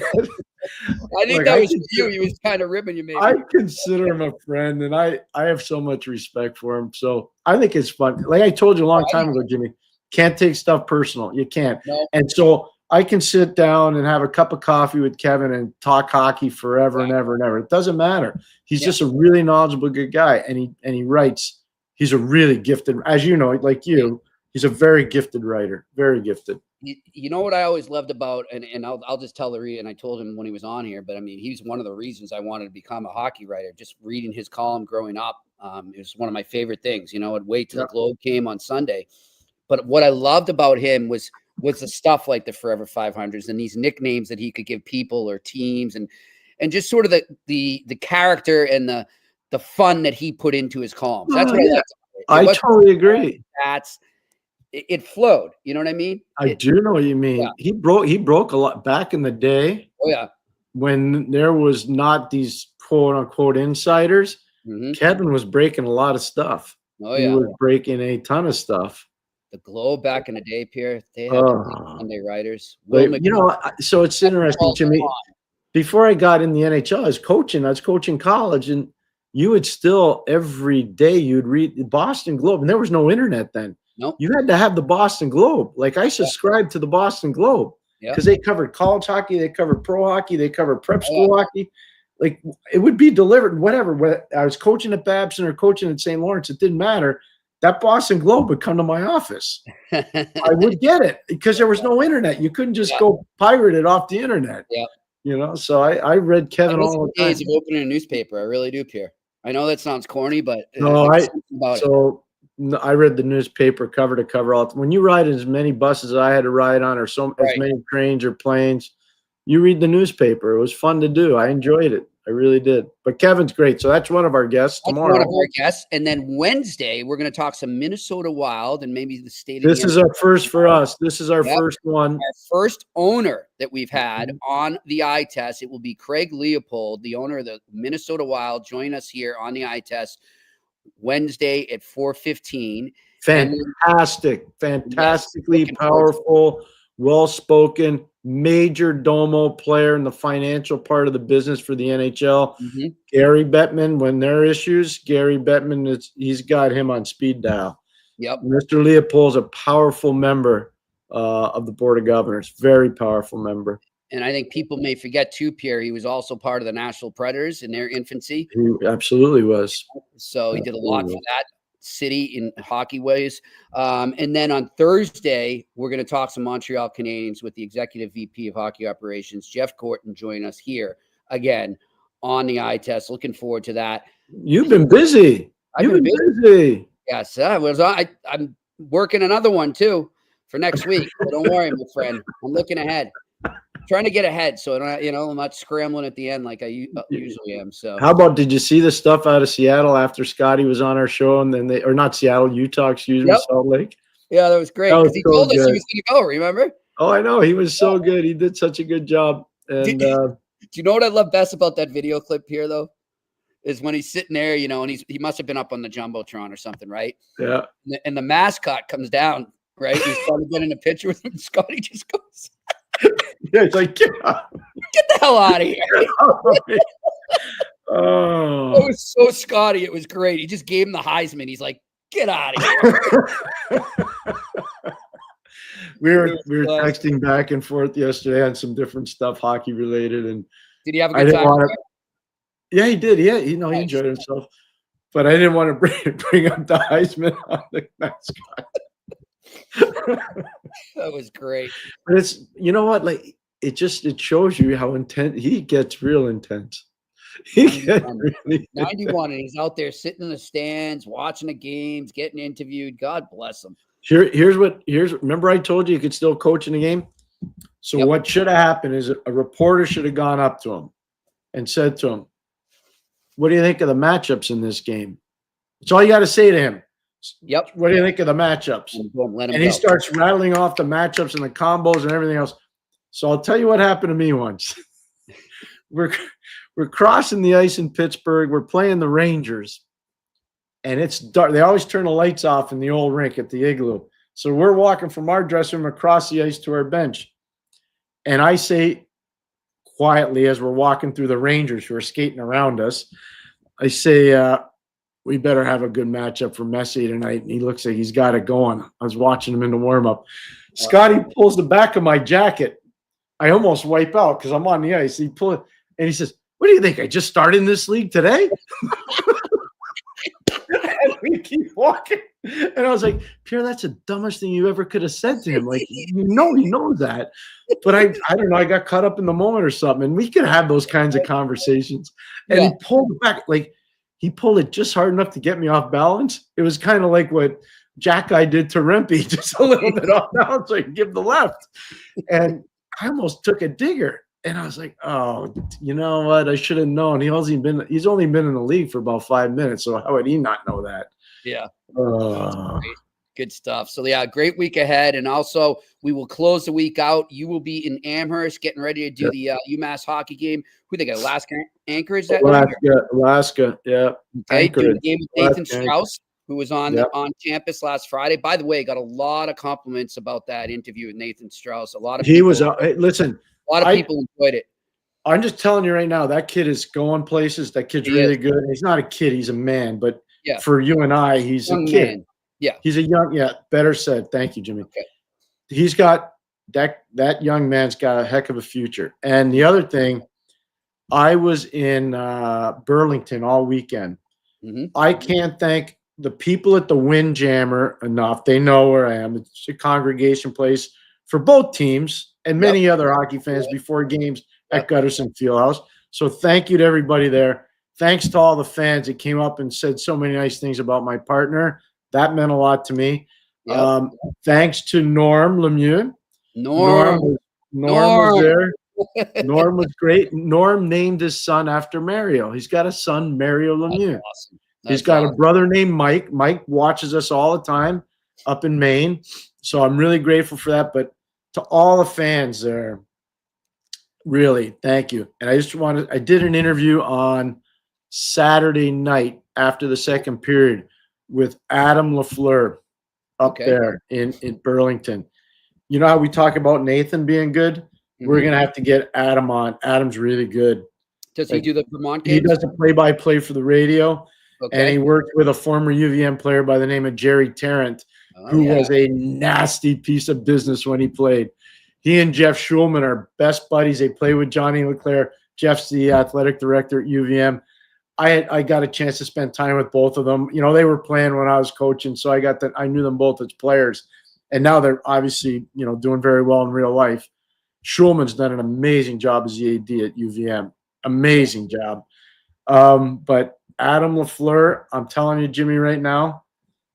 Speaker 5: I think that was you. He was kind of ribbing you, maybe.
Speaker 6: I consider him a friend, and I have so much respect for him. So I think it's fun. Like I told you a long time ago, Jimmy, can't take stuff personal. You can't.
Speaker 5: No.
Speaker 6: And so I can sit down and have a cup of coffee with Kevin and talk hockey forever and ever and ever. It doesn't matter. He's just a really knowledgeable, good guy, and he writes. He's a really gifted, as you know, like you. He's a very gifted writer, very gifted.
Speaker 5: You know what I always loved about, and I'll just tell and I told him when he was on here, but I mean, he's one of the reasons I wanted to become a hockey writer. Just reading his column growing up, it was one of my favorite things. I'd wait till the Globe came on Sunday. But what I loved about him was the stuff like the Forever 500s and these nicknames that he could give people or teams, and just sort of the character and the fun that he put into his columns. That's what I liked about it.
Speaker 6: I totally agree.
Speaker 5: It flowed. You know what I mean?
Speaker 6: I do know what you mean. Yeah. He broke a lot back in the day.
Speaker 5: Oh yeah.
Speaker 6: When there was not these quote unquote insiders, Kevin was breaking a lot of stuff.
Speaker 5: Oh yeah.
Speaker 6: He was breaking a ton of stuff.
Speaker 5: The Globe back in the day, Pierre, they had Sunday writers.
Speaker 6: So it's interesting to me. Before I got in the NHL, I was coaching college, and you would still every day you'd read the Boston Globe, and there was no internet then.
Speaker 5: Nope.
Speaker 6: You had to have the Boston Globe. Like I subscribed to the Boston Globe because they covered college hockey, they covered pro hockey, they covered prep school hockey. Like it would be delivered, whatever. I was coaching at Babson or coaching at St. Lawrence, it didn't matter. That Boston Globe would come to my office. I would get it because there was no internet. You couldn't just go pirate it off the internet.
Speaker 5: Yeah.
Speaker 6: So I read Kevin all the time.
Speaker 5: Days of opening a newspaper. I really do, Pierre. I know that sounds corny, but
Speaker 6: I read the newspaper cover to cover. When you ride as many buses as I had to ride on, or as many trains or planes, you read the newspaper. It was fun to do. I enjoyed it. I really did. But Kevin's great. So that's one of our guests tomorrow.
Speaker 5: One of our guests. And then Wednesday, we're going to talk some Minnesota Wild and maybe the state of
Speaker 6: This is our first for us. This is our first one.
Speaker 5: Our first owner that we've had on the eye test. It will be Craig Leopold, the owner of the Minnesota Wild. Join us here on the eye test Wednesday at 4:15.
Speaker 6: Fantastically powerful, well-spoken, major domo player in the financial part of the business for the NHL. Gary Bettman, when there are issues, Gary Bettman, he's got him on speed dial.
Speaker 5: Yep.
Speaker 6: Mr. Leopold's a powerful member of the Board of Governors, very powerful member.
Speaker 5: And I think people may forget too, Pierre, he was also part of the Nashville Predators in their infancy.
Speaker 6: He absolutely was.
Speaker 5: So he did a lot for that city in hockey ways. And then on Thursday, we're going to talk some Montreal Canadiens with the Executive VP of Hockey Operations, Jeff Corton, join us here again on the eye test. Looking forward to that.
Speaker 6: You've been busy. You've been busy.
Speaker 5: Yes, I'm working another one too for next week. So don't worry, my friend. I'm looking ahead. Trying to get ahead, so I'm not scrambling at the end like I usually am. So,
Speaker 6: how about, did you see the stuff out of Seattle after Scotty was on our show, and then not Seattle, Utah, excuse me, Salt Lake?
Speaker 5: Yeah, that was great. Because he told us he was going to go. Remember?
Speaker 6: Oh, I know. He was so good. He did such a good job. And
Speaker 5: do you know what I love best about that video clip here, though? Is when he's sitting there, and he must have been up on the jumbotron or something, right?
Speaker 6: Yeah.
Speaker 5: And the mascot comes down, right? He's trying to get in a picture with him. And Scotty just goes.
Speaker 6: Yeah, it's like, get
Speaker 5: the hell out of here.
Speaker 6: Oh,
Speaker 5: it was so Scotty. It was great. He just gave him the Heisman. He's like, get out of here.
Speaker 6: we were texting back and forth yesterday on some different stuff, hockey related. And
Speaker 5: did he have a good time?
Speaker 6: Yeah, he did. Yeah, he enjoyed himself. But I didn't want to bring up the Heisman on the mascot.
Speaker 5: That was great.
Speaker 6: But it's, you know what, like it shows you how intense he gets. Real intense. He gets really
Speaker 5: 91 and he's out there sitting in the stands watching the games, getting interviewed. God bless him.
Speaker 6: Here's remember I told you could still coach in the game? So what should have happened is a reporter should have gone up to him and said to him, what do you think of the matchups in this game? That's all you got to say to him.
Speaker 5: Yep.
Speaker 6: What do you think of the matchups? And he starts rattling off the matchups and the combos and everything else. So I'll tell you what happened to me once. We're crossing the ice in Pittsburgh. We're playing the Rangers. And it's dark. They always turn the lights off in the old rink at the Igloo. So we're walking from our dressing room across the ice to our bench. And I say quietly as we're walking through the Rangers who are skating around us, I say, we better have a good matchup for Messi tonight. And he looks like he's got it going. I was watching him in the warm-up. Scotty pulls the back of my jacket. I almost wipe out because I'm on the ice. He pulls it, and he says, what do you think? I just started in this league today? And we keep walking. And I was like, Pierre, that's the dumbest thing you ever could have said to him. Like, he knows that. But I don't know. I got caught up in the moment or something. And we could have those kinds of conversations. And he pulled it back. Like, he pulled it just hard enough to get me off balance. It was kind of like what Jack guy did to Rempe, just a little bit off balance so I could give the left. And I almost took a digger. And I was like, oh, you know what? I should have known. He's only been in the league for about 5 minutes. So how would he not know that?
Speaker 5: Yeah. Good stuff. So great week ahead. And also we will close the week out. You will be in Amherst getting ready to do the UMass hockey game. Who they got? Alaska Anchorage?
Speaker 6: Alaska. Yeah.
Speaker 5: Okay. Doing the game with Nathan Strauss, who was on campus last Friday. By the way, got a lot of compliments about that interview with Nathan Strauss. A lot of people,
Speaker 6: listen.
Speaker 5: A lot of people enjoyed it.
Speaker 6: I'm just telling you right now, that kid is going places. That kid's really good. He's not a kid, he's a man. But for you and I, he's a kid. Man. Yeah. He's a better said. Thank you, Jimmy. Okay. He's got that young man's got a heck of a future. And the other thing, I was in Burlington all weekend. Mm-hmm. I can't thank the people at the Windjammer enough. They know where I am. It's a congregation place for both teams and many other hockey fans before games at Gutterson Fieldhouse. So thank you to everybody there. Thanks to all the fans that came up and said so many nice things about my partner. That meant a lot to me. Thanks to Norm Lemieux. Norm was there. Norm was great. Norm named his son after Mario. He's got a son, Mario Lemieux.
Speaker 5: Awesome.
Speaker 6: He's got a brother named Mike. Mike watches us all the time up in Maine. So I'm really grateful for that. But to all the fans there, really, thank you. And I did an interview on Saturday night after the second period with Adam LaFleur up there in Burlington. You know how we talk about Nathan being good? We're going to have to get Adam on. Adam's really good.
Speaker 5: Does he do the Vermont games?
Speaker 6: He does the play-by-play for the radio. And he worked with a former UVM player by the name of Jerry Tarrant, who was a nasty piece of business when he played. He and Jeff Schulman are best buddies. They play with Johnny Leclerc. Jeff's the athletic director at UVM. I got a chance to spend time with both of them. You know, they were playing when I was coaching, so I knew them both as players. And now they're obviously, you know, doing very well in real life. Schulman's done an amazing job as the AD at UVM. Amazing job. But Adam LaFleur, I'm telling you, Jimmy, right now,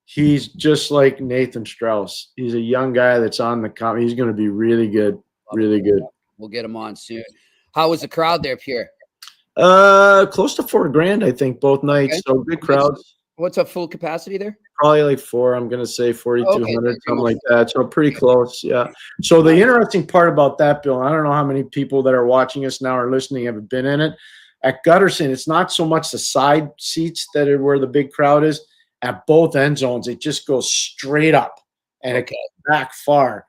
Speaker 6: he's just like Nathan Strauss. He's a young guy that's on the come. He's going to be really good, really good.
Speaker 5: We'll get him on soon. How was the crowd there, Pierre?
Speaker 6: Close to $4,000, I think, both nights. So big crowds.
Speaker 5: What's a full capacity there?
Speaker 6: Probably like 4. I'm going to say 4,200, something like that. So pretty close. Yeah. So the interesting part about that, Bill, I don't know how many people that are watching us now or listening have been in it. At Gutterson, it's not so much the side seats that are where the big crowd is. At both end zones, it just goes straight up and it goes back far.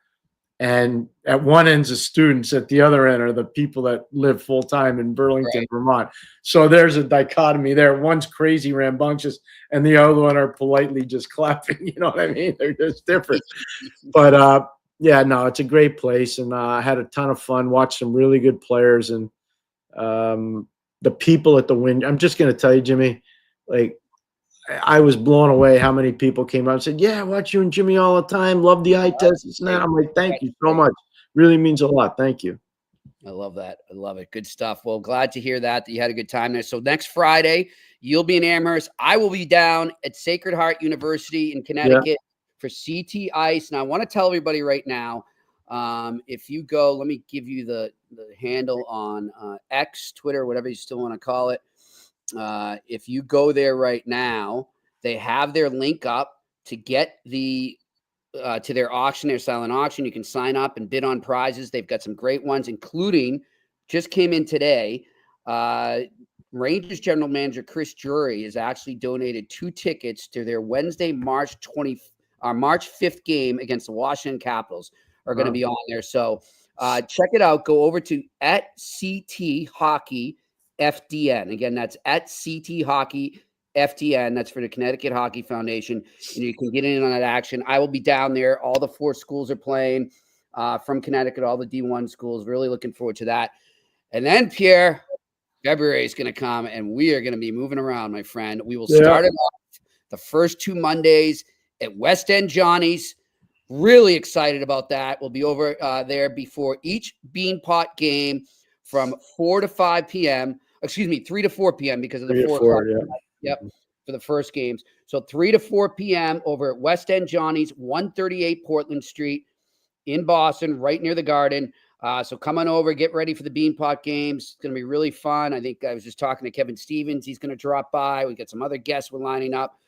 Speaker 6: And at one end's the students, at the other end are the people that live full time in Burlington, Vermont. So there's a dichotomy there. One's crazy rambunctious, and the other one are politely just clapping. You know what I mean? They're just different. But yeah, no, it's a great place, and I had a ton of fun. Watched some really good players, and the people at the win. I'm just going to tell you, Jimmy, like I was blown away how many people came out and said, yeah, I watch you and Jimmy all the time. Love the eye test. It's not. I'm like, thank you so much. Really means a lot. Thank you.
Speaker 5: I love that. I love it. Good stuff. Well, glad to hear that you had a good time there. So next Friday, you'll be in Amherst. I will be down at Sacred Heart University in Connecticut for CT Ice. And I want to tell everybody right now, if you go, let me give you the handle on X, Twitter, whatever you still want to call it. If you go there right now, they have their link up to get the to their auction, their silent auction. You can sign up and bid on prizes. They've got some great ones, including just came in today. Rangers general manager Chris Drury has actually donated 2 tickets to their Wednesday, March 5th game against the Washington Capitals are going to be on there. So check it out. Go over to @CT Hockey FDN. Again, that's @CT Hockey FDN. That's for the Connecticut Hockey Foundation. And you can get in on that action. I will be down there. All the 4 schools are playing from Connecticut, all the D1 schools. Really looking forward to that. And then, Pierre, February is going to come, and we are going to be moving around, my friend. We will start it off the first 2 Mondays at West End Johnny's. Really excited about that. We'll be over there before each Beanpot game from 4 to 5 p.m. Excuse me, 3 to 4 p.m. because of the 4 o'clock. Yep, for the first games. So 3 to 4 p.m. over at West End Johnny's, 138 Portland Street in Boston, right near the Garden. So come on over, get ready for the Beanpot games. It's going to be really fun. I think I was just talking to Kevin Stevens. He's going to drop by. We got some other guests we're lining up.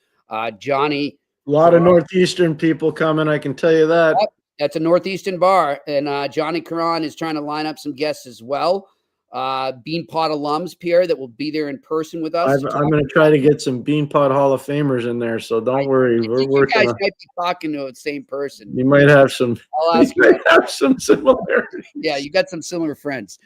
Speaker 5: Johnny.
Speaker 6: A lot of Northeastern people coming, I can tell you that.
Speaker 5: Yep, that's a Northeastern bar. And Johnny Caron is trying to line up some guests as well. Beanpot alums, Pierre, that will be there in person with us.
Speaker 6: I'm going to try to get some Beanpot Hall of Famers in there, so don't worry. We're working.
Speaker 5: You guys might be talking to the same person.
Speaker 6: You might have some.
Speaker 5: I'll ask you.
Speaker 6: Have some similarities.
Speaker 5: Yeah, you got some similar friends.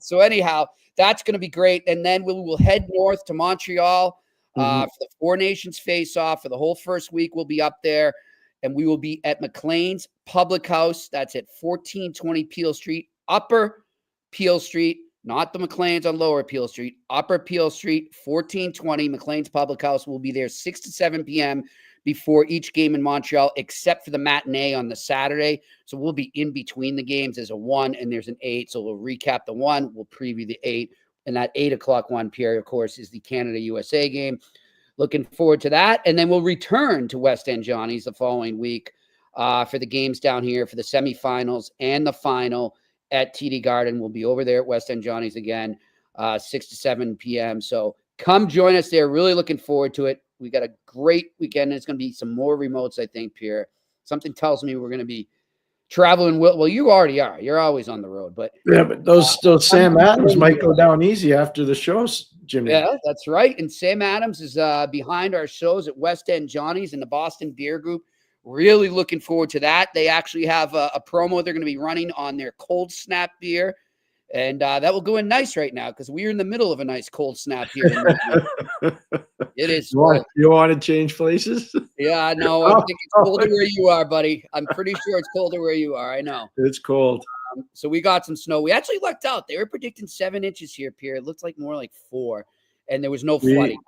Speaker 5: So anyhow, that's going to be great, and then we will head north to Montreal for the Four Nations face-off for the whole first week. We'll be up there, and we will be at McLean's Public House. That's at 1420 Peel Street, Upper Peel Street, not the McLean's on Lower Peel Street, Upper Peel Street, 1420 McLean's Public House. Will be there 6 to 7 p.m. before each game in Montreal, except for the matinee on the Saturday. So we'll be in between the games. There's a 1 and there's an 8. So we'll recap the 1. We'll preview the 8. And that 8 o'clock one, Pierre, of course, is the Canada-USA game. Looking forward to that. And then we'll return to West End Johnny's the following week for the games down here for the semifinals and the final. at TD Garden. We'll be over there at West End Johnny's again, 6 to 7 p.m. So come join us there. Really looking forward to it. We got a great weekend. It's going to be some more remotes, I think, Pierre. Something tells me we're going to be traveling. Well, you already are. You're always on the road. But
Speaker 6: Yeah, but those Sam Adams might go down easy after the shows, Jimmy.
Speaker 5: yeah, that's right. And Sam Adams is behind our shows at West End Johnny's and the Boston Beer Group. Really looking forward to that. They actually have a promo they're going to be running on their Cold Snap beer. And that will go in nice right now because we're in the middle of a nice cold snap here. It is.
Speaker 6: You want to change places?
Speaker 5: Yeah, no, I think it's colder where you are, buddy. I'm pretty sure it's colder where you are. I know.
Speaker 6: It's cold.
Speaker 5: So we got some snow. We actually lucked out. They were predicting 7 inches here, Pierre. It looked like more like 4, and there was no flooding.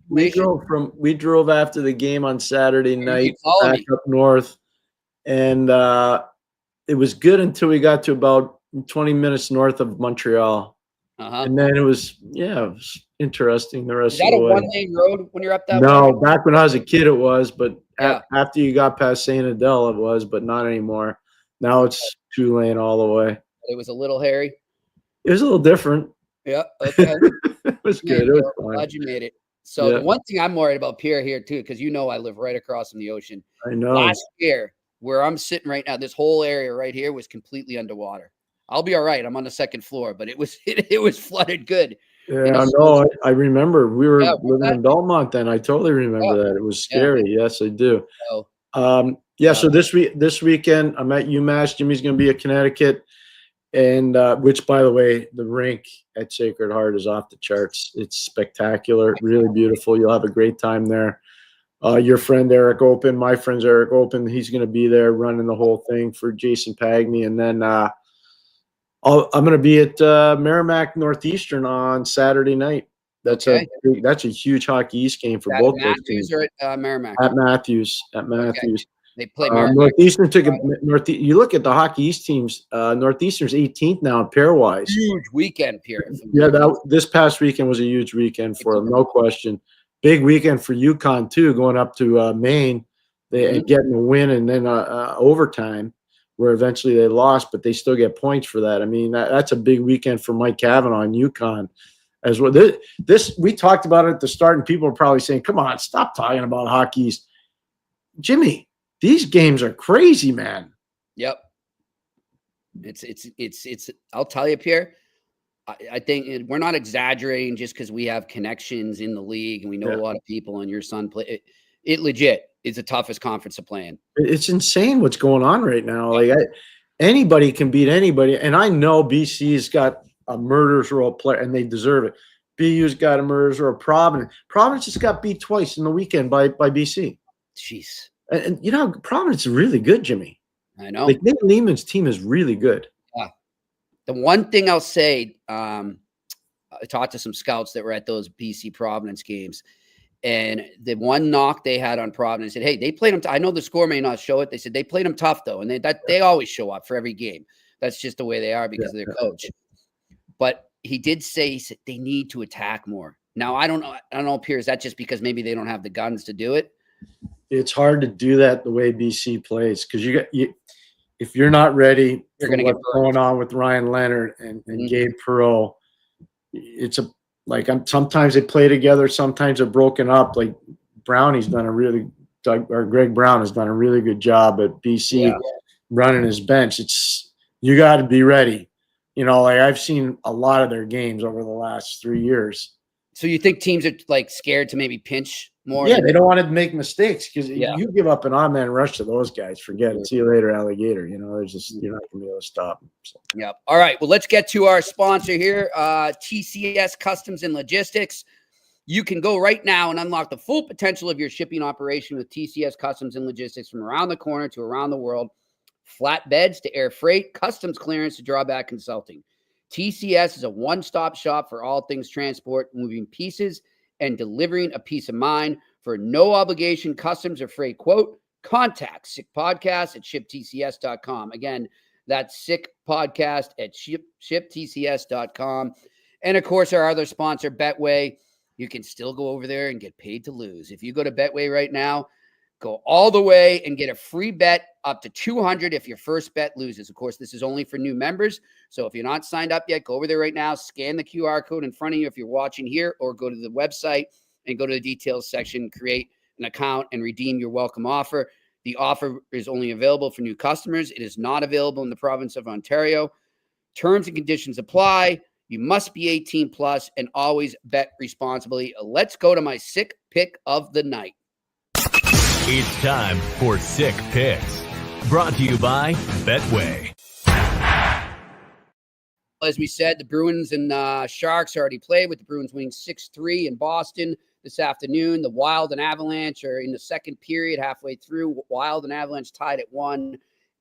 Speaker 6: We drove after the game on Saturday night back up north, and it was good until we got to about 20 minutes north of Montreal. And then it was interesting the rest of the way. Is that a
Speaker 5: one-lane road when you're up that way?
Speaker 6: No, back when I was a kid it was, but after you got past St. Adele it was, but not anymore. Now it's 2-lane all the way.
Speaker 5: It was a little hairy?
Speaker 6: It was a little different.
Speaker 5: Yeah, okay.
Speaker 6: It was good. It was fun.
Speaker 5: Glad you made it. So the one thing I'm worried about, Pierre, here too, because I live right across from the ocean.
Speaker 6: I know.
Speaker 5: Last year, where I'm sitting right now, this whole area right here was completely underwater. I'll be all right. I'm on the 2nd floor, but it was flooded good.
Speaker 6: Yeah, no, I remember we were living in Belmont then. I totally remember that. It was scary. Yeah. Yes, I do. So this weekend I'm at UMass. Jimmy's going to be at Connecticut, and which, by the way, the rink at Sacred Heart is off the charts. It's spectacular, really beautiful. You'll have a great time there. Your friend Eric Open, my friend's Eric Open. He's going to be there running the whole thing for Jason Pagny, and then I'm going to be at Merrimack Northeastern on Saturday night. That's a huge Hockey East game for both those teams.
Speaker 5: Or at Merrimack?
Speaker 6: At Matthews.
Speaker 5: Okay. They play Merrimack.
Speaker 6: Northeastern took you look at the Hockey East teams. Northeastern's 18th now in pairwise.
Speaker 5: Huge weekend, Pierre.
Speaker 6: Yeah, this past weekend was a huge weekend for them, no question. Big weekend for UConn too, going up to Maine, getting a win and then overtime, where eventually they lost, but they still get points for that. I mean, that's a big weekend for Mike Cavanaugh and UConn as well. This we talked about it at the start, and people are probably saying, "Come on, stop talking about Hockey East." Jimmy, these games are crazy, man.
Speaker 5: Yep. It's. I'll tell you, Pierre. I think we're not exaggerating just because we have connections in the league and we know a lot of people. And your son play it. Legit is the toughest conference to play in. It's
Speaker 6: insane what's going on right now. Like anybody can beat anybody, and I know BC's got a murderer's row player, and they deserve it. BU's got a murderer's row. Providence just got beat twice in the weekend by BC.
Speaker 5: Jeez.
Speaker 6: And Providence is really good, Jimmy.
Speaker 5: I know.
Speaker 6: Like Nick Neiman's team is really good.
Speaker 5: Yeah. The one thing I'll say, I talked to some scouts that were at those BC Providence games, and the one knock they had on Providence said, "Hey, they played them. I know the score may not show it. They said they played them tough though, and they always show up for every game. That's just the way they are because of their coach." But he did say they need to attack more. Now I don't know, Pierre. Is that just because maybe they don't have the guns to do it?
Speaker 6: It's hard to do that the way BC plays because if you're not ready for what's going on with Ryan Leonard and Gabe Perreault, sometimes they play together, sometimes they're broken up. Like Greg Brown has done a really good job at BC running his bench. You got to be ready. I've seen a lot of their games over the last 3 years.
Speaker 5: So you think teams are scared to maybe pinch more?
Speaker 6: Yeah, they don't want to make mistakes because you give up an odd man rush to those guys. Forget it. See you later, alligator. There's just you're not gonna be able to stop them. So.
Speaker 5: Yep. All right. Well, let's get to our sponsor here, TCS Customs and Logistics. You can go right now and unlock the full potential of your shipping operation with TCS Customs and Logistics from around the corner to around the world. Flatbeds to air freight, customs clearance to drawback consulting. TCS is a one-stop shop for all things transport, moving pieces and delivering a peace of mind. For no obligation customs or freight quote, contact Sick Podcast at shiptcs.com. Again, that's Sick Podcast at shiptcs.com. And of course, our other sponsor, Betway. You can still go over there and get paid to lose. If you go to Betway right now, Go all the way and get a free bet up to $200 if your first bet loses. Of course, this is only for new members. So if you're not signed up yet, go over there right now, scan the QR code in front of you if you're watching here, or go to the website and go to the details section, create an account, and redeem your welcome offer. The offer is only available for new customers. It is not available in the province of Ontario. Terms and conditions apply. You must be 18 plus and always bet responsibly. Let's go to my sick pick of the night.
Speaker 3: It's time for Sick Picks. Brought to you by Betway.
Speaker 5: As we said, the Bruins and Sharks already played, with the Bruins winning 6-3 in Boston this afternoon. The Wild and Avalanche are in the second period, halfway through. Wild and Avalanche tied at 1.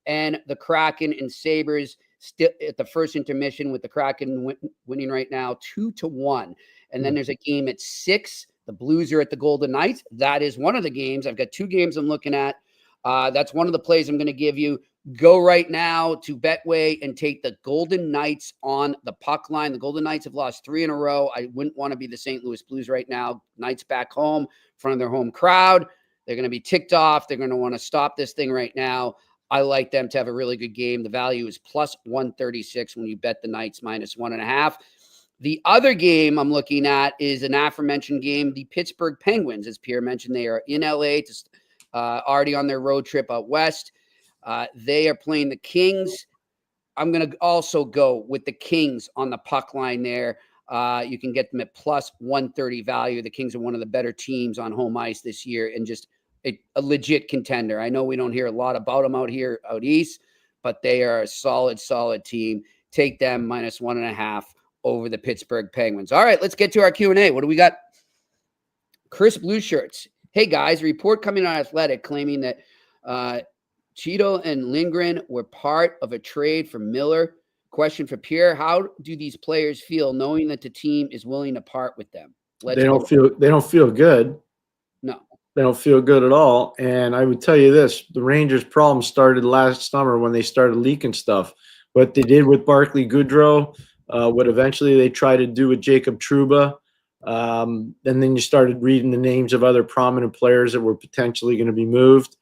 Speaker 5: And the Kraken and Sabres still at the first intermission, with the Kraken winning right now 2-1. And then there's a game at 6. The Blues are at the Golden Knights. That is one of the games. I've got 2 games I'm looking at. That's one of the plays I'm going to give you. Go right now to Betway and take the Golden Knights on the puck line. The Golden Knights have lost 3 in a row. I wouldn't want to be the St. Louis Blues right now. Knights back home in front of their home crowd. They're going to be ticked off. They're going to want to stop this thing right now. I like them to have a really good game. The value is plus 136 when you bet the Knights minus 1.5. The other game I'm looking at is an aforementioned game, the Pittsburgh Penguins. As Pierre mentioned, they are in LA, already on their road trip out west. They are playing the Kings. I'm going to also go with the Kings on the puck line there. You can get them at plus 130 value. The Kings are one of the better teams on home ice this year, and just a legit contender. I know we don't hear a lot about them out east, but they are a solid team. Take them minus 1.5 over the Pittsburgh Penguins. All right, let's get to our Q&A. What do we got? Chris Blue Shirts. Hey, guys, a report coming on Athletic claiming that Cheeto and Lindgren were part of a trade for Miller. Question for Pierre: how do these players feel knowing that the team is willing to part with them? They don't feel good. No.
Speaker 6: They don't feel good at all. And I would tell you this, the Rangers' problem started last summer when they started leaking stuff. What they did with Barclay Goodrow, what eventually they tried to do with Jacob Trouba. And then you started reading the names of other prominent players that were potentially going to be moved.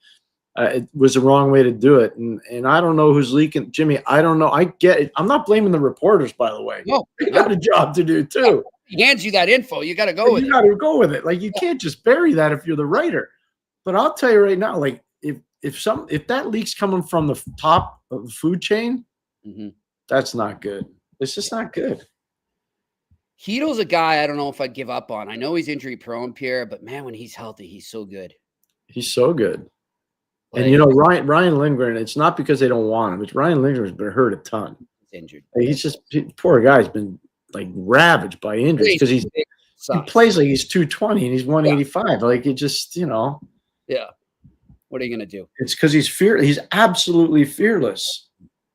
Speaker 6: It was the wrong way to do it. And I don't know who's leaking. Jimmy, I don't know. I get it. I'm not blaming the reporters, by the way. No, they got a job to do too.
Speaker 5: He hands you that info. You got to go with it.
Speaker 6: You got to go with it. Like, you can't just bury that if you're the writer. But I'll tell you right now, like, if that leak's coming from the top of the food chain, that's not good. It's just not good.
Speaker 5: Hedo's a guy I don't know if I'd give up on. I know he's injury prone, Pierre, but man, when he's healthy, he's so good.
Speaker 6: He's so good. Like, and you know, Ryan Lindgren, it's not because they don't want him. It's Ryan Lindgren's been hurt a ton.
Speaker 5: He's injured.
Speaker 6: Poor guy's been like ravaged by injuries because he plays like he's 220 and he's 185. Yeah. Like, it just, you know.
Speaker 5: Yeah. What are you gonna do?
Speaker 6: It's because he's He's absolutely fearless.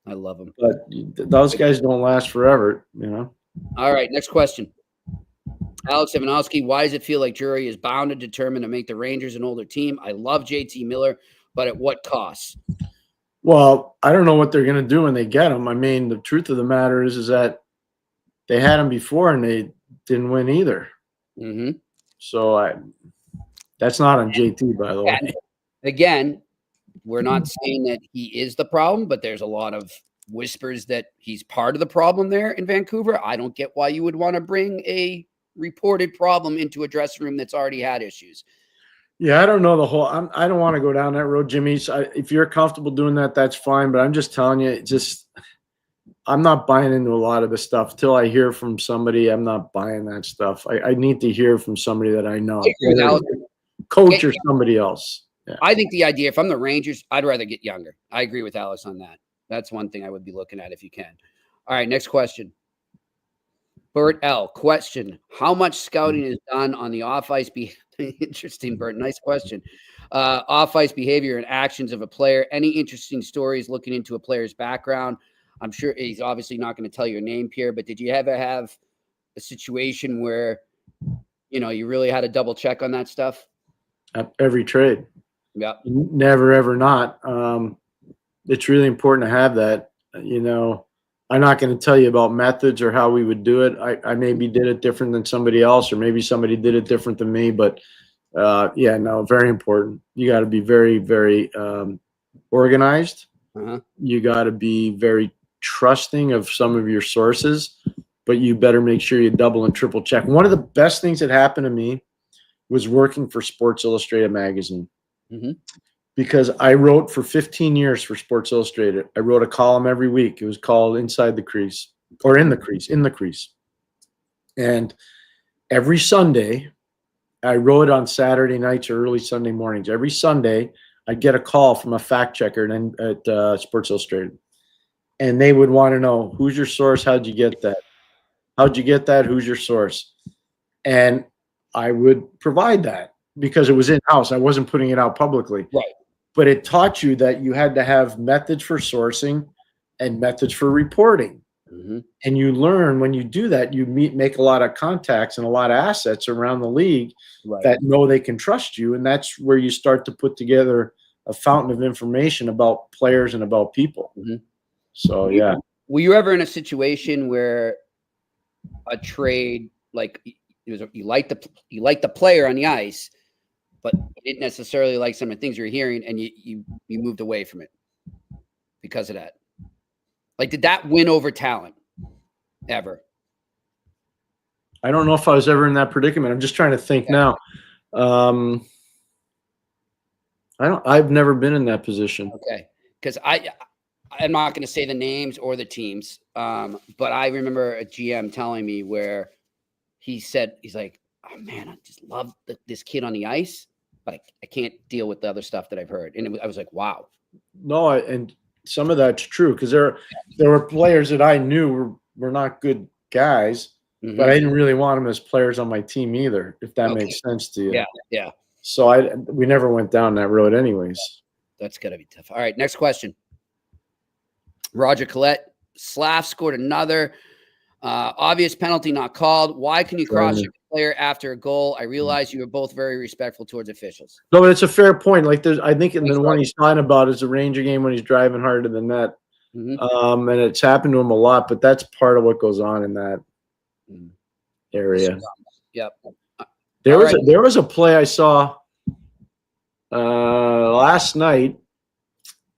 Speaker 5: I love him.
Speaker 6: But those guys don't last forever, you know.
Speaker 5: All right, next question. Alex Ivanovsky, why does it feel like Drury is bound and determined to make the Rangers an older team? I love JT Miller, but at what cost?
Speaker 6: Well, I don't know what they're going to do when they get him. I mean, the truth of the matter is that they had him before and they didn't win either.
Speaker 5: Mm-hmm.
Speaker 6: So that's not on JT, by the way.
Speaker 5: Again, we're not saying that he is the problem, but there's a lot of whispers that he's part of the problem there in Vancouver. I don't get why you would want to bring a reported problem into a dressing room that's already had issues.
Speaker 6: Yeah, I don't know the whole. I don't want to go down that road, Jimmy. So if you're comfortable doing that, that's fine. But I'm just telling you, I'm not buying into a lot of the stuff until I hear from somebody. I'm not buying that stuff. I need to hear from somebody that I know, coach or somebody else. Yeah.
Speaker 5: I think the idea, if I'm the Rangers, I'd rather get younger. I agree with Alice on that. That's one thing I would be looking at if you can. All right, next question. Bert L. Question: how much scouting is done on the off-ice behavior? Interesting, Bert. Nice question. Off-ice behavior and actions of a player. Any interesting stories looking into a player's background? I'm sure he's obviously not going to tell your name, Pierre, but did you ever have a situation where, you know, you really had to double check on that stuff?
Speaker 6: Every trade.
Speaker 5: Yeah.
Speaker 6: Never, ever not. It's really important to have that. You know, I'm not going to tell you about methods or how we would do it. I maybe did it different than somebody else, or maybe somebody did it different than me, but Yeah, no, very important. You got to be very, very organized. You got to be very trusting of some of your sources, but you better make sure you double and triple check. One of the best things that happened to me was working for Sports Illustrated magazine, because I wrote for 15 years for Sports Illustrated. I wrote a column every week. It was called Inside the Crease, or In the Crease. And every Sunday, I wrote on Saturday nights or early Sunday mornings. Every Sunday, I'd get a call from a fact checker at Sports Illustrated. And they would want to know, who's your source? How'd you get that? How'd you get that? Who's your source? And I would provide that because it was in-house. I wasn't putting it out publicly.
Speaker 5: Right.
Speaker 6: But it taught you that you had to have methods for sourcing and methods for reporting. And you learn when you do that, you make a lot of contacts and a lot of assets around the league that know they can trust you. And that's where you start to put together a fountain of information about players and about people. So, yeah.
Speaker 5: Were you ever in a situation where a trade, like it was, you liked the player on the ice, but you didn't necessarily like some of the things you're hearing, and you moved away from it because of that? Like, did that win over talent ever?
Speaker 6: I don't know if I was ever in that predicament. I'm just trying to think now. I've never been in that position.
Speaker 5: Okay. Because I'm not going to say the names or the teams, but I remember a GM telling me where he's like, oh man, I just love this kid on the ice, but I can't deal with the other stuff that I've heard. And I was like, wow.
Speaker 6: No, and some of that's true, because there were players that I knew were not good guys, but I didn't really want them as players on my team either, if that makes sense to you.
Speaker 5: Yeah.
Speaker 6: So we never went down that road anyways.
Speaker 5: That's got to be tough. All right, next question. Roger Collette. Slav scored another obvious penalty not called. Why can you cross-check a player after a goal? I realize you are both very respectful towards officials.
Speaker 6: No, but it's a fair point. Like, I think in the one he's talking about is the Ranger game when he's driving hard to the net. And it's happened to him a lot, but that's part of what goes on in that area.
Speaker 5: Yep.
Speaker 6: There was a play I saw last night.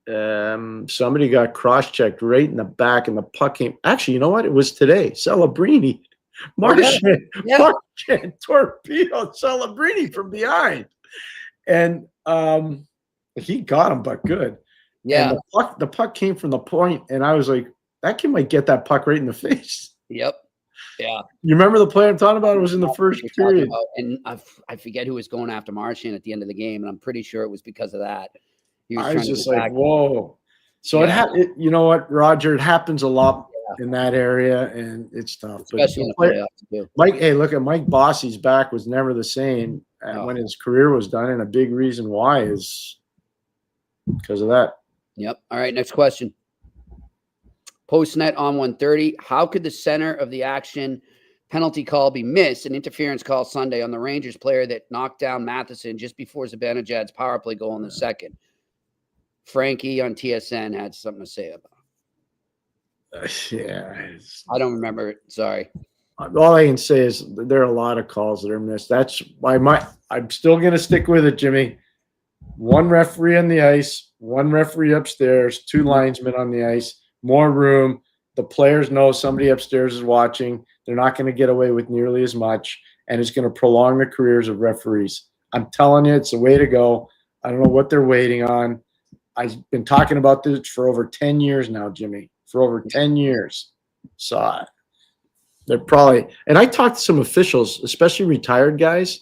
Speaker 6: Somebody got cross-checked right in the back, and the puck came. Actually, you know what? It was today. Celebrini. Marchand torpedo Celebrini from behind. And he got him, but good.
Speaker 5: Yeah.
Speaker 6: And the puck came from the point, and I was like, that kid might get that puck right in the face.
Speaker 5: Yep. Yeah.
Speaker 6: You remember the play I'm talking about? It was in the first period.
Speaker 5: And I forget who was going after Marchand at the end of the game, and I'm pretty sure it was because of that.
Speaker 6: I was just like, whoa. So you know what, Roger, it happens a lot in that area, and it's tough.
Speaker 5: Especially in the playoffs too.
Speaker 6: Look at Mike Bossy's back was never the same when his career was done, and a big reason why is because of that.
Speaker 5: Yep. All right, next question. Postnet on 130. How could the center of the action penalty call be missed? An interference call Sunday on the Rangers player that knocked down Matheson just before Zibanejad's power play goal in the second. Frankie on TSN had something to say about it.
Speaker 6: Yeah.
Speaker 5: I don't remember it. Sorry.
Speaker 6: All I can say is there are a lot of calls that are missed. That's why I'm still going to stick with it, Jimmy. One referee on the ice, one referee upstairs, two linesmen on the ice, more room. The players know somebody upstairs is watching. They're not going to get away with nearly as much, and it's going to prolong the careers of referees. I'm telling you, it's the way to go. I don't know what they're waiting on. I've been talking about this for over 10 years now, Jimmy, for over 10 years. So they're probably – and I talked to some officials, especially retired guys,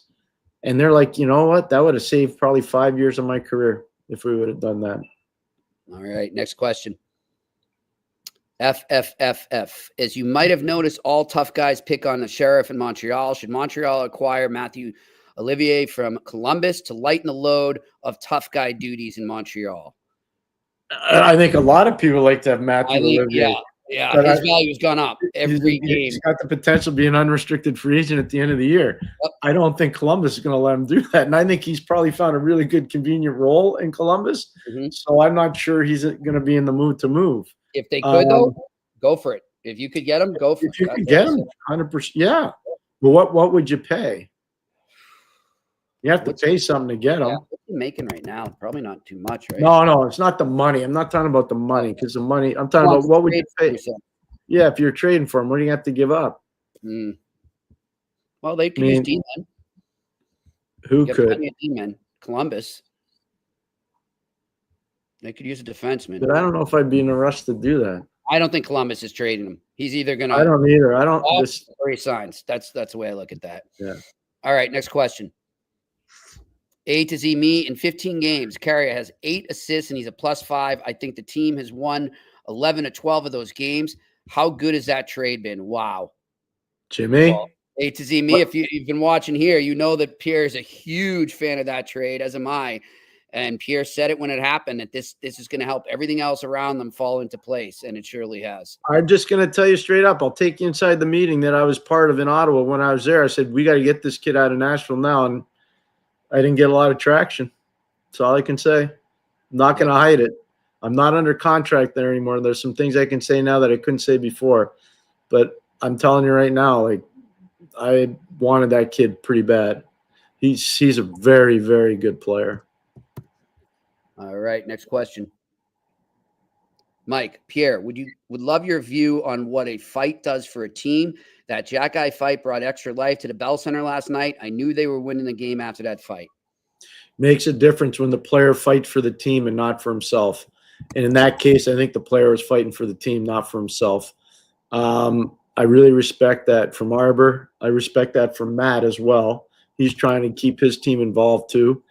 Speaker 6: and they're like, you know what? That would have saved probably 5 years of my career if we would have done that.
Speaker 5: All right, next question. FFFF. As you might have noticed, all tough guys pick on the Sheriff in Montreal. Should Montreal acquire Matthew Olivier from Columbus to lighten the load of tough guy duties in Montreal?
Speaker 6: I think a lot of people like to have Matthew Olivier.
Speaker 5: Yeah. His value has gone up every game.
Speaker 6: He's got the potential to be an unrestricted free agent at the end of the year. Yep. I don't think Columbus is going to let him do that. And I think he's probably found a really good, convenient role in Columbus. So I'm not sure he's going to be in the mood to move.
Speaker 5: If they could, though, go for it. If you could get him, go for it.
Speaker 6: If you could get him, 100%. Yeah. Well, what would you pay? You have to pay something to get him.
Speaker 5: Yeah, what's he making right now? Probably not too much, right?
Speaker 6: No, it's not the money. I'm not talking about the money because the money. I'm talking about what would you pay. Yeah, if you're trading for him, what do you have to give up?
Speaker 5: Well, they could use D-men.
Speaker 6: Who could?
Speaker 5: D-men. Columbus. They could use a defenseman.
Speaker 6: But I don't know if I'd be in a rush to do that.
Speaker 5: I don't think Columbus is trading him. He's either going to.
Speaker 6: I don't either. I don't.
Speaker 5: Or he signs. That's the way I look at that.
Speaker 6: Yeah.
Speaker 5: All right. Next question. A to Z me in 15 games. Carrier has 8 assists and he's a +5. I think the team has won 11 to 12 of those games. How good has that trade been? Wow.
Speaker 6: Jimmy.
Speaker 5: Well, A to Z me. If you've been watching here, you know that Pierre is a huge fan of that trade, as am I. And Pierre said it when it happened that this is going to help everything else around them fall into place, and it surely has.
Speaker 6: I'm just going to tell you straight up. I'll take you inside the meeting that I was part of in Ottawa when I was there. I said, we got to get this kid out of Nashville now, and I didn't get a lot of traction. That's all I can say. I'm not going to hide it. I'm not under contract there anymore. There's some things I can say now that I couldn't say before. But I'm telling you right now, like, I wanted that kid pretty bad. He's a very, very good player.
Speaker 5: All right, next question. Mike, Pierre, would love your view on what a fight does for a team. That Jack Eye fight brought extra life to the Bell Center last night. I knew they were winning the game after that fight.
Speaker 6: Makes a difference when the player fights for the team and not for himself. And in that case, I think the player was fighting for the team, not for himself. I really respect that from Arbor. I respect that from Matt as well. He's trying to keep his team involved too.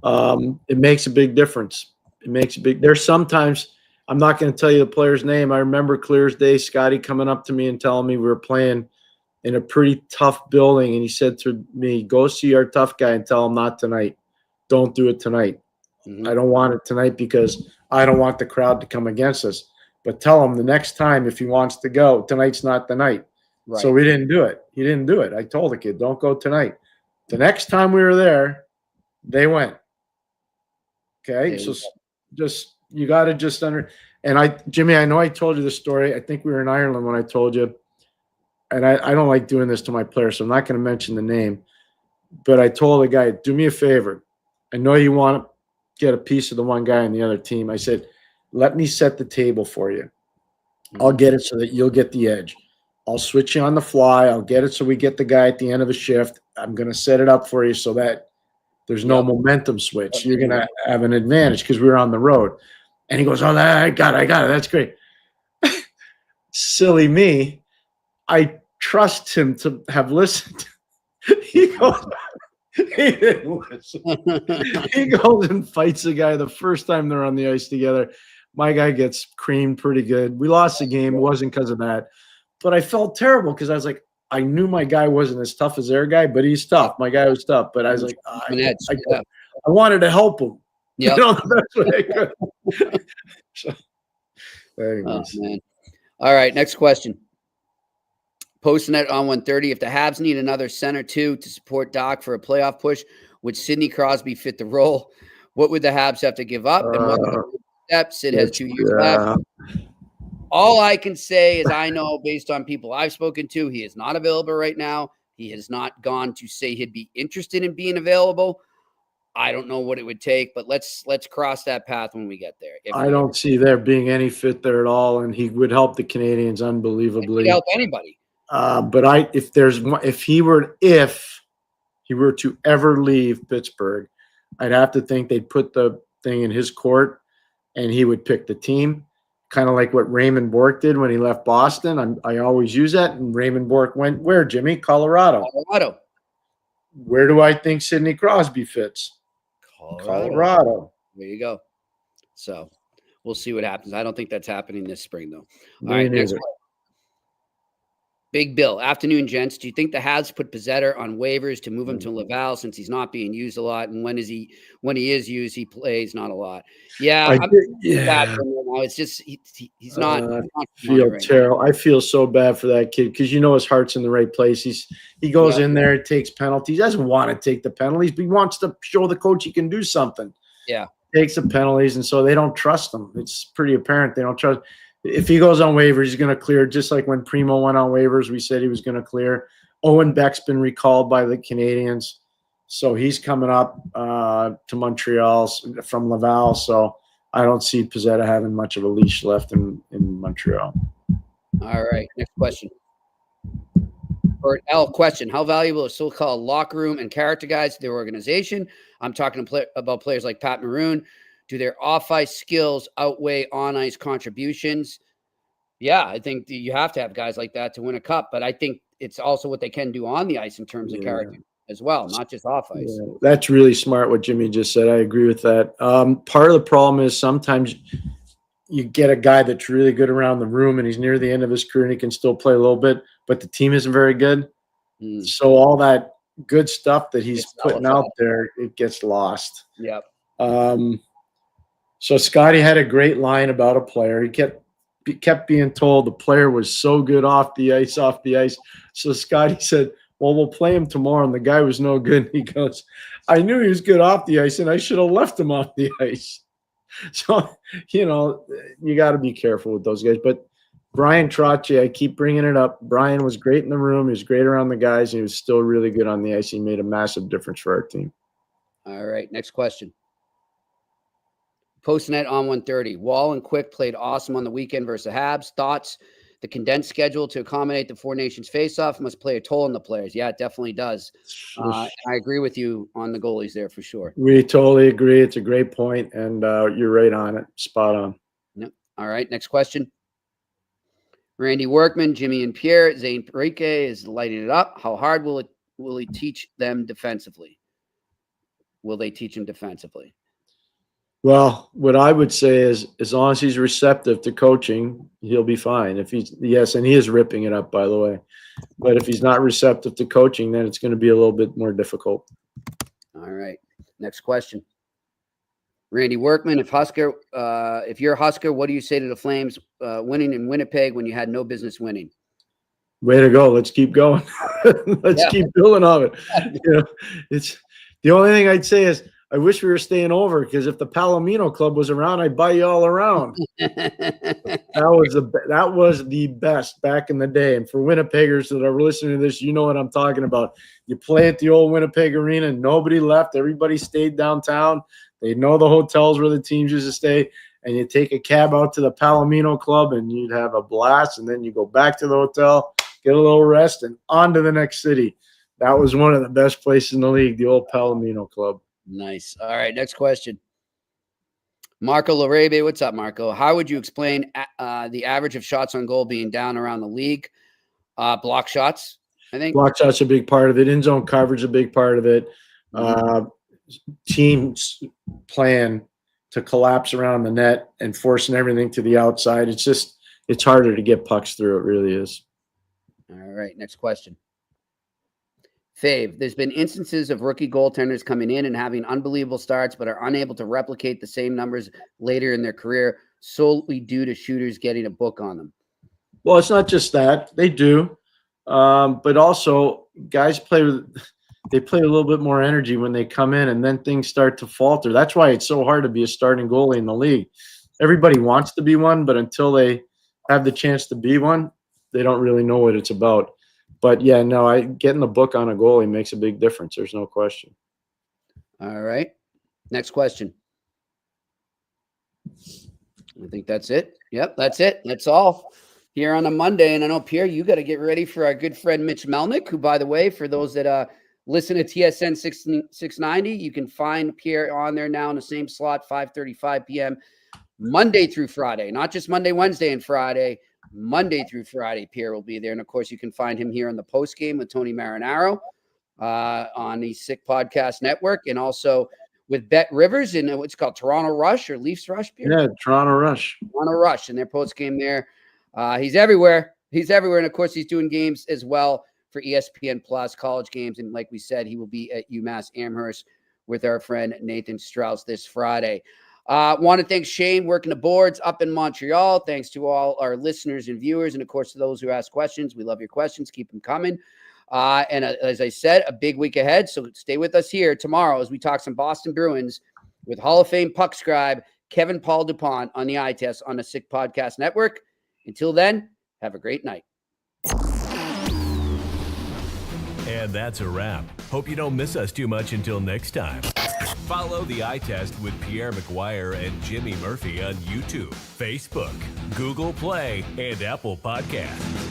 Speaker 6: It makes a big difference. There's sometimes, I'm not going to tell you the player's name. I remember clear as day, Scotty coming up to me and telling me we were playing in a pretty tough building. And he said to me, go see our tough guy and tell him not tonight. Don't do it tonight. I don't want it tonight because I don't want the crowd to come against us. But tell him the next time if he wants to go, tonight's not the night. Right. So we didn't do it. He didn't do it. I told the kid, don't go tonight. The next time we were there, they went. Okay, so just you got to just Jimmy, I know I told you the story. I think we were in Ireland when I told you, and I don't like doing this to my players, so I'm not going to mention the name. But I told the guy, do me a favor. I know you want to get a piece of the one guy on the other team. I said, let me set the table for you. I'll get it so that you'll get the edge. I'll switch you on the fly. I'll get it so we get the guy at the end of a shift. I'm going to set it up for you so that there's no momentum switch. You're going to have an advantage because we were on the road. And he goes, oh, I got it. That's great. Silly me. I trust him to have listened. He goes, he didn't listen. He goes and fights the guy the first time they're on the ice together. My guy gets creamed pretty good. We lost the game. It wasn't because of that. But I felt terrible because I was like, I knew my guy wasn't as tough as their guy, but he's tough. My guy was tough. But I was like, I wanted to help him.
Speaker 5: Yep.
Speaker 6: You know, the best way I could. So, anyways.
Speaker 5: Oh, man. All right, next question. Posting it on 130. If the Habs need another center too to support Doc for a playoff push, would Sidney Crosby fit the role? What would the Habs have to give up? And what steps? Sid has 2 years left. All I can say is I know based on people I've spoken to, he is not available right now. He has not gone to say he'd be interested in being available. I don't know what it would take, but let's cross that path when we get there.
Speaker 6: I don't see there being any fit there at all, and he would help the Canadians unbelievably.
Speaker 5: He'd help anybody.
Speaker 6: But if he were to ever leave Pittsburgh, I'd have to think they'd put the thing in his court, and he would pick the team. Kind of like what Raymond Bourque did when he left Boston. I always use that. And Raymond Bourque went where, Jimmy? Colorado. Where do I think Sidney Crosby fits? Colorado.
Speaker 5: There you go. So we'll see what happens. I don't think that's happening this spring, though. All right, next one. Big Bill. Afternoon, gents. Do you think the Habs put Pizzetter on waivers to move him to Laval since he's not being used a lot? And when he is used, he plays not a lot. Yeah, it's just he's not.
Speaker 6: I feel so bad for that kid because you know his heart's in the right place. He goes in there, takes penalties. He doesn't want to take the penalties, but he wants to show the coach he can do something.
Speaker 5: Yeah,
Speaker 6: takes the penalties, and so they don't trust him. It's pretty apparent they don't trust. If he goes on waivers, he's going to clear, just like when Primo went on waivers, we said he was going to clear. Owen Beck's been recalled by the Canadiens. So he's coming up to Montreal from Laval. So I don't see Pizzetta having much of a leash left in Montreal.
Speaker 5: All right, next question. Or L question: how valuable is so-called locker room and character guys to their organization? I'm talking about players like Pat Maroon. Do their off-ice skills outweigh on-ice contributions? Yeah, I think you have to have guys like that to win a cup, but I think it's also what they can do on the ice in terms of character as well, not just off-ice.
Speaker 6: Yeah, that's really smart what Jimmy just said. I agree with that. Part of the problem is sometimes you get a guy that's really good around the room and he's near the end of his career and he can still play a little bit, but the team isn't very good. So all that good stuff that he's putting out there, it gets lost.
Speaker 5: Yep.
Speaker 6: So Scotty had a great line about a player. He kept being told the player was so good off the ice. So Scotty said, well, we'll play him tomorrow. And the guy was no good. He goes, I knew he was good off the ice and I should have left him off the ice. So, you got to be careful with those guys. But Brian Trottier, I keep bringing it up. Brian was great in the room. He was great around the guys. And he was still really good on the ice. He made a massive difference for our team.
Speaker 5: All right, next question. Postnet on 130. Wall and Quick played awesome on the weekend versus the Habs. Thoughts? The condensed schedule to accommodate the Four Nations face-off must play a toll on the players. Yeah, it definitely does. I agree with you on the goalies there for sure.
Speaker 6: We totally agree. It's a great point, and you're right on it. Spot on.
Speaker 5: Yep. All right, next question. Randy Workman, Jimmy and Pierre. Zane Parike is lighting it up. How hard will he teach them defensively? Will they teach him defensively?
Speaker 6: Well, what I would say is as long as he's receptive to coaching, he'll be fine. And he is ripping it up, by the way. But if he's not receptive to coaching, then it's going to be a little bit more difficult.
Speaker 5: All right. Next question. Randy Workman, if you're a Husker, what do you say to the Flames winning in Winnipeg when you had no business winning?
Speaker 6: Way to go. Let's keep going. Let's keep building on it. It's the only thing I'd say is I wish we were staying over because if the Palomino Club was around, I'd buy you all around. That was the best back in the day. And for Winnipeggers that are listening to this, you know what I'm talking about. You play at the old Winnipeg Arena, nobody left. Everybody stayed downtown. They know the hotels where the teams used to stay. And you take a cab out to the Palomino Club and you'd have a blast. And then you go back to the hotel, get a little rest, and on to the next city. That was one of the best places in the league, the old Palomino Club.
Speaker 5: Nice. All right, next question. Marco Larebe, what's up, Marco? How would you explain the average of shots on goal being down around the league? Block shots, I think. Block shots
Speaker 6: are a big part of it. In-zone coverage a big part of it. Teams plan to collapse around the net and forcing everything to the outside. It's harder to get pucks through. It really is.
Speaker 5: All right, next question. Fave, there's been instances of rookie goaltenders coming in and having unbelievable starts, but are unable to replicate the same numbers later in their career solely due to shooters getting a book on them.
Speaker 6: Well, it's not just that. They do. But also guys play a little bit more energy when they come in and then things start to falter. That's why it's so hard to be a starting goalie in the league. Everybody wants to be one, but until they have the chance to be one, they don't really know what it's about. But, yeah, no, getting the book on a goalie makes a big difference. There's no question.
Speaker 5: All right. Next question. I think that's it. Yep, that's it. That's all here on a Monday. And I know, Pierre, you got to get ready for our good friend Mitch Melnick, who, by the way, for those that listen to TSN 690, you can find Pierre on there now in the same slot, 5:35 p.m., Monday through Friday. Not just Monday, Wednesday, and Friday. Monday through Friday, Pierre will be there. And, of course, you can find him here on the post game with Tony Marinaro on the Sick Podcast Network, and also with Bet Rivers in what's called Toronto Rush or Leafs Rush, Pierre?
Speaker 6: Yeah, Toronto Rush.
Speaker 5: Toronto Rush and their post game there. He's everywhere. He's everywhere. And, of course, he's doing games as well for ESPN Plus, college games. And like we said, he will be at UMass Amherst with our friend Nathan Strauss this Friday. Want to thank Shane working the boards up in Montreal. Thanks to all our listeners and viewers, and of course to those who ask questions. We love your questions. Keep them coming. And as I said, a big week ahead. So stay with us here tomorrow as we talk some Boston Bruins with Hall of Fame puck scribe Kevin Paul DuPont on the Eye Test on the Sick Podcast Network. Until then, have a great night.
Speaker 3: And that's a wrap. Hope you don't miss us too much until next time. Follow The Eye Test with Pierre McGuire and Jimmy Murphy on YouTube, Facebook, Google Play, and Apple Podcasts.